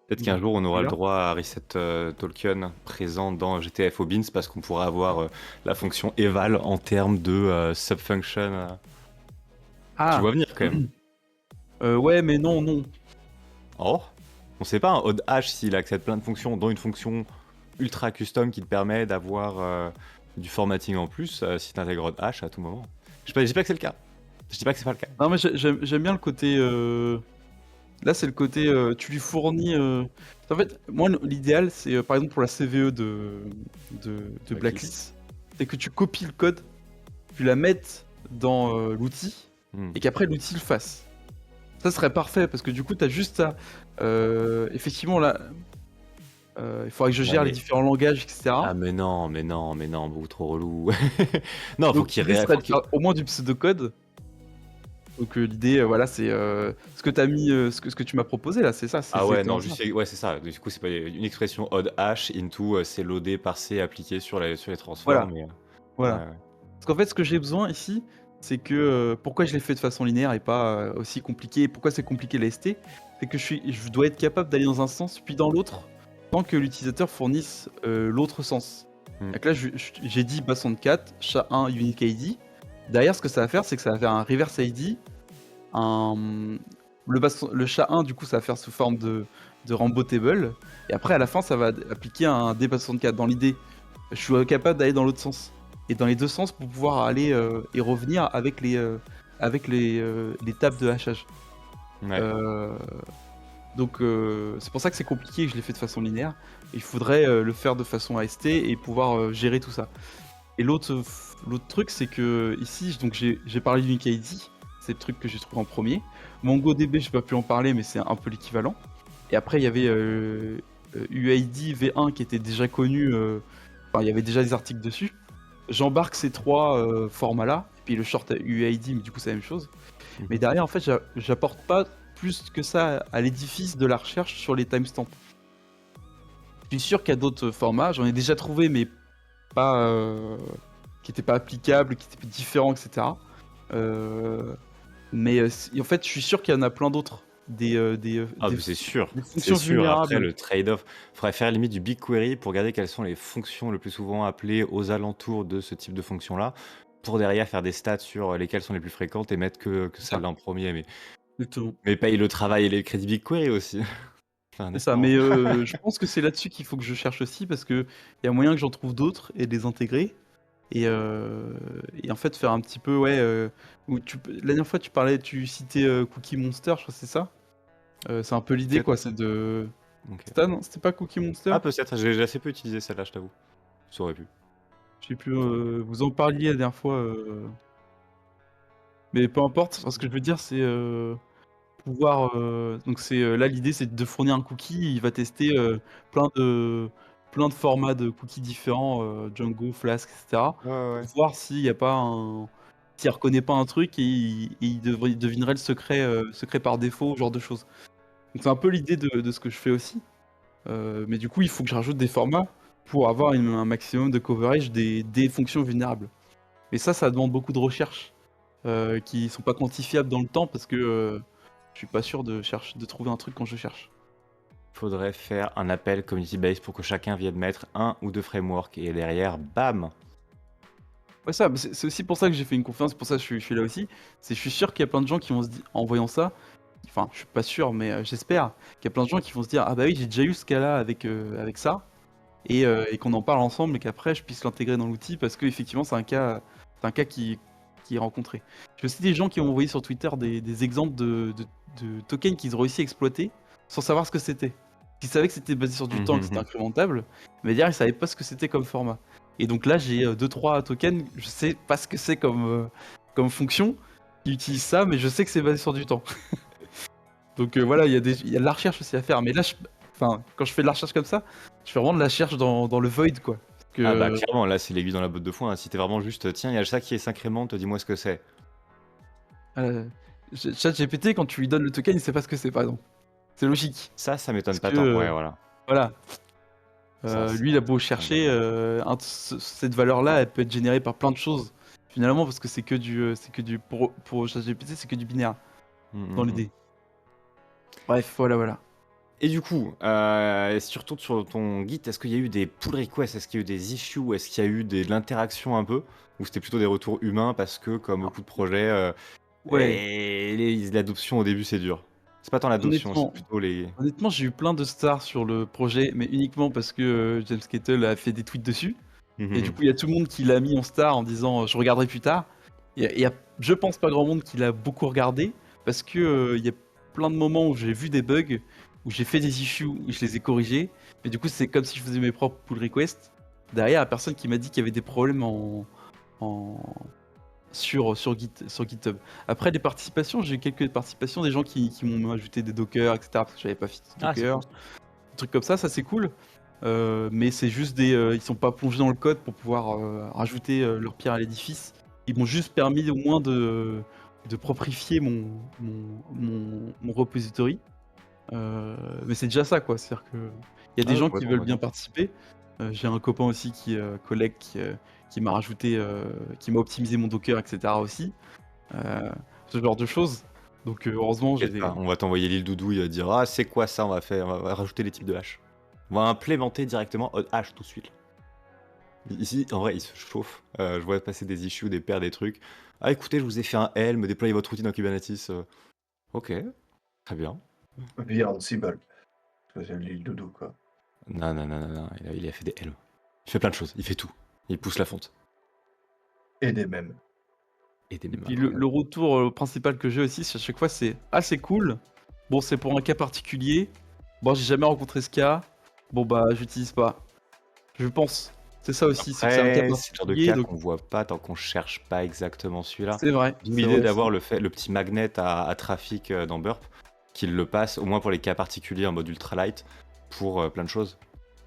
Peut-être qu'un Non, jour, on c'est aura le là. droit à Reset Token présent dans GTFO Beans parce qu'on pourra avoir la fonction eval en termes de subfunction. Tu Ah vois venir quand même. ouais, mais non, non. Oh, on sait pas un odd hash s'il accepte plein de fonctions, dont une fonction ultra custom qui te permet d'avoir du formatting en plus si tu intègres odd hash à tout moment. Je dis pas que c'est le cas. Je dis pas que c'est pas le cas. Non, mais j'aime bien le côté... Là, c'est le côté, tu lui fournis... En fait, moi, l'idéal, c'est par exemple pour la CVE de Blacklist. c'est que tu copies le code, tu la mettes dans l'outil, Hmm. et qu'après l'outil le fasse. Ça serait parfait, parce que du coup, t'as juste à... effectivement, là, il faudrait que je Ouais, gère les mais- différents langages, etc. Ah, mais non, beaucoup trop relou. Non, faut Donc qu'il l'idée ré... serait faut de qu'il- faire au moins du pseudocode. Donc l'idée, voilà, c'est ce que t'as mis, ce que tu m'as proposé là, c'est ça, c'est Ah ouais, exactement non, ça. juste, ouais, c'est ça. Du coup, c'est pas une expression odd hash into c'est loadé, parsé, appliqué sur les Voilà, transforms. voilà. Ouais, ouais. Parce qu'en fait, ce que j'ai besoin ici, c'est que pourquoi je l'ai fait de façon linéaire et pas aussi compliqué, et pourquoi c'est compliqué la ST, c'est que je dois être capable d'aller dans un sens puis dans l'autre, tant que l'utilisateur fournisse l'autre sens. Hmm. Donc là, j'ai dit bas64, SHA-1, unique ID. Derrière, ce que ça va faire, c'est que ça va faire un reverse ID. Le SHA-1, du coup, ça va faire sous forme de Rambo table. Et après, à la fin, ça va appliquer un D64. Dans l'idée, je suis capable d'aller dans l'autre sens. Et dans les deux sens pour pouvoir aller et revenir avec les tables de hachage. Ouais. Donc c'est pour ça que c'est compliqué et que je l'ai fait de façon linéaire. Il faudrait le faire de façon AST et pouvoir gérer tout ça. Et l'autre truc, c'est que ici, donc j'ai parlé d'Unique ID, c'est le truc que j'ai trouvé en premier. MongoDB, j'ai pas pu en parler, mais c'est un peu l'équivalent. Et après, il y avait UID V1 qui était déjà connu, enfin, il y avait déjà des articles dessus. J'embarque ces trois formats-là, et puis le short UID, mais du coup, c'est la même chose. Mhm. Mais derrière, en fait, j'apporte pas plus que ça à l'édifice de la recherche sur les timestamps. Je suis sûr qu'il y a d'autres formats, j'en ai déjà trouvé, mais pas qui n'étaient pas applicables, qui étaient différents, etc. Mais en fait, je suis sûr qu'il y en a plein d'autres. Ah, mais c'est sûr. Des C'est fonctions sûr. Après, vulnérables. le trade-off, faudrait faire limite du BigQuery pour regarder quelles sont les fonctions le plus souvent appelées aux alentours de ce type de fonction-là, pour derrière faire des stats sur lesquelles sont les plus fréquentes et mettre que C'est ça. celles-là en premier. Exactement. Mais paye le travail et les crédits BigQuery aussi. Enfin, C'est n'est-ce ça, pas, mais hein. je pense que c'est là-dessus qu'il faut que je cherche aussi, parce que il y a moyen que j'en trouve d'autres et de les intégrer. Et en fait faire un petit peu, ouais, la dernière fois tu citais Cookie Monster, je crois que c'est ça. C'est un peu l'idée, Peut-être. quoi, c'est de... Ok. C'était ça, non? C'était pas Cookie Monster? Ah, peut-être. J'ai assez peu utilisé celle-là, je t'avoue. Ça aurait pu. Je sais plus, vous en parliez la dernière fois, mais peu importe. Enfin, ce que je veux dire, c'est pouvoir. Donc c'est là l'idée, c'est de fournir un cookie. Il va tester plein de plein de formats de cookies différents, Django, Flask, etc. Ouais, ouais, ouais. Pour voir s'il y a pas s'il reconnaît pas un truc et il devinerait le secret par défaut, ce genre de choses. Donc c'est un peu l'idée de ce que je fais aussi. Mais du coup, il faut que je rajoute des formats pour avoir un maximum de coverage des fonctions vulnérables. Mais ça demande beaucoup de recherches qui sont pas quantifiables dans le temps, parce que je suis pas sûr de trouver un truc quand je cherche. Faudrait faire un appel community based pour que chacun vienne mettre un ou deux frameworks et derrière, bam. Ouais, ça, mais c'est aussi pour ça que j'ai fait une conférence, c'est pour ça que je suis là aussi. Je suis sûr qu'il y a plein de gens qui vont se dire, en voyant ça, enfin, je suis pas sûr, mais j'espère qu'il y a plein de gens qui vont se dire, ah bah oui, j'ai déjà eu ce cas-là avec ça, et qu'on en parle ensemble, et qu'après je puisse l'intégrer dans l'outil, parce que effectivement c'est un cas qui est rencontré. J'ai aussi des gens qui ont envoyé sur Twitter des exemples de tokens qu'ils ont réussi à exploiter sans savoir ce que c'était. Ils savaient que c'était basé sur du temps, que c'était incrémentable, mais derrière ils savaient pas ce que c'était comme format. Et donc là j'ai 2-3 tokens, je sais pas ce que c'est comme fonction, qui utilisent ça, mais je sais que c'est basé sur du temps. Donc voilà, il y a de la recherche aussi à faire. Mais là, quand je fais de la recherche comme ça, je fais vraiment de la recherche dans le void, quoi. Parce que, Ah bah clairement, là c'est l'aiguille dans la botte de foin. Si t'es vraiment juste, tiens, il y a ça qui est s'incrémente, dis-moi ce que c'est. ChatGPT, quand tu lui donnes le token, il sait pas ce que c'est, par exemple. C'est logique. Ça m'étonne Parce pas que, tant. Ouais, voilà. Voilà. Ça, Lui, il a beau chercher, cette valeur-là, elle peut être générée par plein de choses. Finalement, parce que c'est que du pour ChatGPT, c'est que du binaire dans l'idée. Bref, voilà. Et du coup, si tu retournes sur ton Git, est-ce qu'il y a eu des pull requests? Est-ce qu'il y a eu des issues? Est-ce qu'il y a eu de l'interaction un peu? Ou c'était plutôt des retours humains parce que, comme beaucoup de projets, Ouais. l'adoption au début c'est dur. C'est pas tant l'adoption, c'est Honnêtement, plutôt les. Honnêtement, j'ai eu plein de stars sur le projet, mais uniquement parce que James Kettle a fait des tweets dessus. Et du coup, il y a tout le monde qui l'a mis en star en disant je regarderai plus tard. Je pense pas grand monde qui l'a beaucoup regardé, parce que il y a plein de moments où j'ai vu des bugs, où j'ai fait des issues, où je les ai corrigés. Mais du coup, c'est comme si je faisais mes propres pull requests. derrière, la personne qui m'a dit qu'il y avait des problèmes en- sur GitHub. Après, les participations, j'ai eu quelques participations des gens qui m'ont ajouté des Docker, etc. Parce que j'avais pas fait de Ah, c'est Docker. cool. Des trucs comme ça c'est cool. Mais c'est juste ils sont pas plongés dans le code pour pouvoir rajouter leur pierre à l'édifice. Ils m'ont juste permis au moins de proprifier mon repository. Mais c'est déjà ça, quoi. C'est-à-dire que il y a des Ah, gens qui complètement, veulent bien complètement. participer. J'ai un copain aussi collègue qui m'a rajouté, qui m'a optimisé mon Docker, etc. aussi. Euh, Ce genre de choses. Donc heureusement, j'ai T'inquiète pas, on va t'envoyer l'île Doudou, il va dire ah c'est quoi ça, on va rajouter les types de hash. On va implémenter directement hash tout de suite. Ici, en vrai, il se chauffe. Je vois passer des issues, des paires, des trucs. Ah écoutez, je vous ai fait un Helm, déployez votre outil dans Kubernetes. Ok, très bien. Via Ansible. C'est l'île Doudou, quoi. Non, non, non, non, non, il a fait des Helm. Il fait plein de choses, il fait tout. Il pousse la fonte. Et des mêmes. Et des Et mêmes puis incroyables. le retour principal que j'ai aussi, c'est à chaque fois, c'est ah c'est cool. Bon, c'est pour un cas particulier. Bon, j'ai jamais rencontré ce cas. Bon bah, j'utilise pas. Je pense. C'est ça aussi, c'est que c'est un cas Après, c'est le genre de particulier, cas donc qu'on voit pas tant qu'on cherche pas exactement celui-là. c'est vrai, D'où c'est l'idée vrai d'avoir aussi. le petit magnet à trafic dans Burp, qu'il le passe, au moins pour les cas particuliers en mode ultralight, pour plein de choses.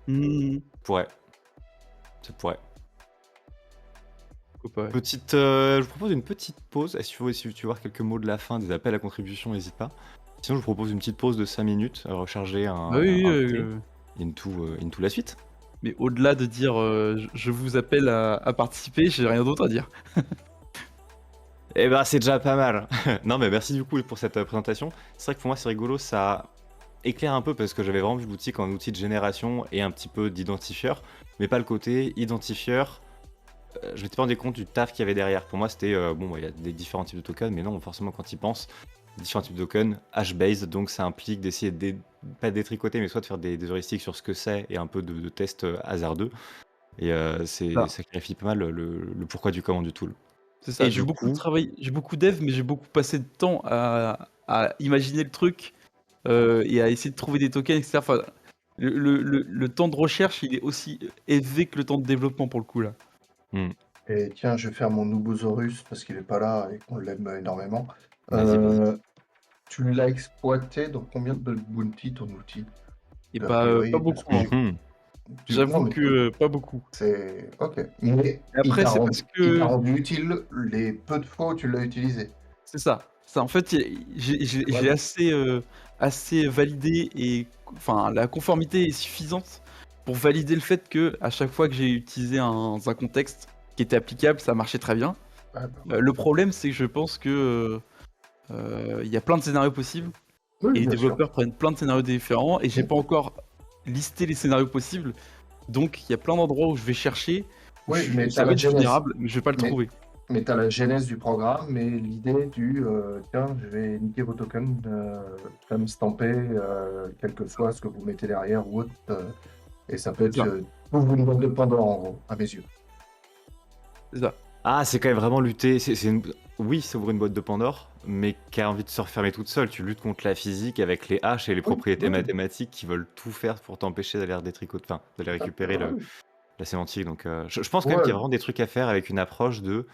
Hmm, Pourrait. Ça pourrait. pourquoi pas, ouais. Je vous propose une petite pause. Si tu veux voir quelques mots de la fin, des appels à contribution, n'hésite pas. Sinon, je vous propose une petite pause de 5 minutes, recharger Bah oui, un thé, into la suite. mais au-delà de dire je vous appelle à participer, j'ai rien d'autre à dire. Eh ben, c'est déjà pas mal. Non, mais merci du coup pour cette présentation. C'est vrai que pour moi, c'est rigolo, ça éclaire un peu parce que j'avais vraiment vu l'outil comme un outil de génération et un petit peu d'identifieur, mais pas le côté identifieur. Je m'étais pas rendu compte du taf qu'il y avait derrière. Pour moi, c'était bon, bah, il y a des différents types de tokens, mais non, forcément, quand ils pensent, différents types de tokens, hash-based, donc ça implique d'essayer pas de détricoter, mais soit de faire des heuristiques sur ce que c'est et un peu de tests hasardeux. Et Ça, ça clarifie pas mal le pourquoi du comment du tool. c'est ça. Et J'ai du beaucoup coup, travaillé, j'ai beaucoup dev, mais j'ai beaucoup passé de temps à imaginer le truc et à essayer de trouver des tokens, etc. Enfin, le temps de recherche, il est aussi élevé que le temps de développement pour le coup là. hmm, Et tiens, je vais faire mon Nubosaurus parce qu'il est pas là et qu'on l'aime énormément. vas-y, vas-y. Tu l'as exploité dans combien de bounty ton outil? Et A pas priori, parce beaucoup, que hein. Mhm. J'avoue non, mais que pas beaucoup. c'est ok. Mais Et après, c'est parce il t'a que rendu utile les peu de fois où tu l'as utilisé. c'est ça. Ça, en fait, j'ai Voilà. assez validé et enfin la conformité est suffisante pour valider le fait que à chaque fois que j'ai utilisé un contexte qui était applicable, ça marchait très bien. Ah, bah, Le problème, c'est que je pense que il y a plein de scénarios possibles oui, et les bien sûr. développeurs prennent plein de scénarios différents et j'ai Mm. pas encore listé les scénarios possibles. Donc il y a plein d'endroits où je vais chercher où Oui, mais tu ça as va la être genèse. vulnérable, mais je vais pas le Mais, trouver. mais tu as la genèse du programme, mais l'idée du tiens, je vais niquer vos tokens, time stamper, quel que soit ce que vous mettez derrière ou autre. Et ça peut C'est être ça, ouvre une boîte de Pandore, en gros, à mes yeux. c'est ça. Ah, c'est quand même vraiment lutter. Oui, c'est ouvrir une boîte de Pandore, mais qui a envie de se refermer toute seule. Tu luttes contre la physique avec les haches et les Oui, propriétés oui, mathématiques qui veulent tout faire pour t'empêcher d'aller détricoter, enfin, d'aller tout à fait, récupérer oui. la sémantique. Donc, je pense quand même qu'il y Ouais, a vraiment des trucs à faire avec une approche de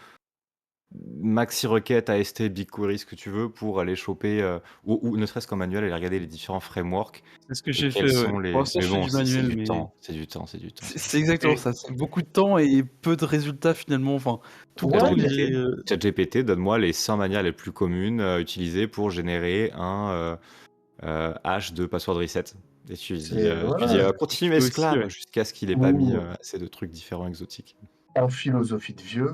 maxi requête AST, BigQuery, ce que tu veux, pour aller choper, ou ne serait-ce qu'en manuel, aller regarder les différents frameworks C'est ce que et j'ai quels fait, ouais. sont Pour les. l'instant, Mais je fais bon, du c'est manuel, du mais temps, c'est du temps, c'est du temps, c'est c'est du c'est temps. exactement et, ça. C'est beaucoup de temps et peu de résultats finalement. Enfin, tout le temps, ouais, mais ChatGPT, ChatGPT, donne-moi les 100 manières les plus communes utilisées pour générer un hash de password reset. Et c'est tu dis voilà. tu continue peux aussi, esclave ouais. jusqu'à ce qu'il ait pas mis Ou assez de trucs différents exotiques. en philosophie de vieux,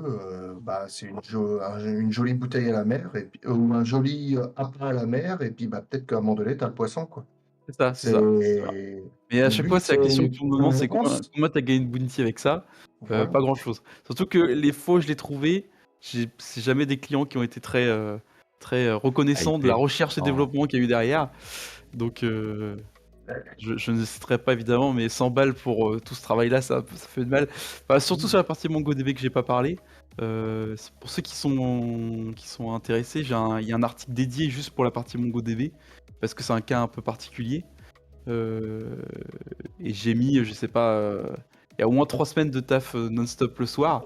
bah, c'est une jolie bouteille à la mer, et puis, ou un joli appât à la mer, et puis bah, peut-être qu'à un moment donné, tu as le poisson, quoi. C'est ça, c'est C'est ça. Voilà. Mais à le chaque fois, but, c'est la question que c'est tout le monde me demande, je c'est pense. combien t'as gagné de bounty avec ça? Voilà. Pas grand-chose. Surtout que les fois où je l'ai trouvé, c'est jamais des clients qui ont été très reconnaissants de la Hypé. recherche et Non. développement qu'il y a eu derrière. Donc, je ne citerai pas évidemment, mais 100 balles pour tout ce travail-là, ça fait de mal. Enfin, surtout sur la partie MongoDB que j'ai pas parlé. Pour ceux qui sont intéressés, il y a un article dédié juste pour la partie MongoDB, parce que c'est un cas un peu particulier. Et j'ai mis, je sais pas, Il y a au moins 3 semaines de taf non-stop le soir.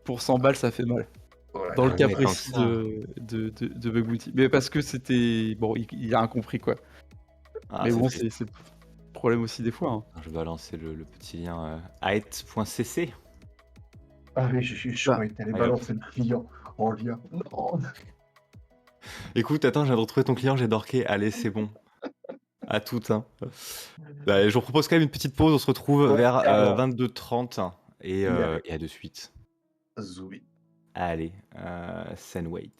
Pour 100 balles, ça fait mal. Ouais. Dans le Ah cas ouais, tant que précis ça. de Bug Bounty. Mais parce que c'était. Bon, il a incompris quoi. Ah, Mais c'est bon, triste. c'est le problème aussi des fois. Hein. Je vais balancer le petit lien aet.cc. Ah oui, je Bah, croyais que t'allais allez, hop. balancer le client en lien. Non. Écoute, attends, je viens de retrouver ton client, j'ai dorqué. Allez, c'est bon. À toutes. Hein. Bah, je vous propose quand même une petite pause. On se retrouve Ouais, vers carrément. 22h30 et Allez, à de suite. Zoubi. Allez, send wait.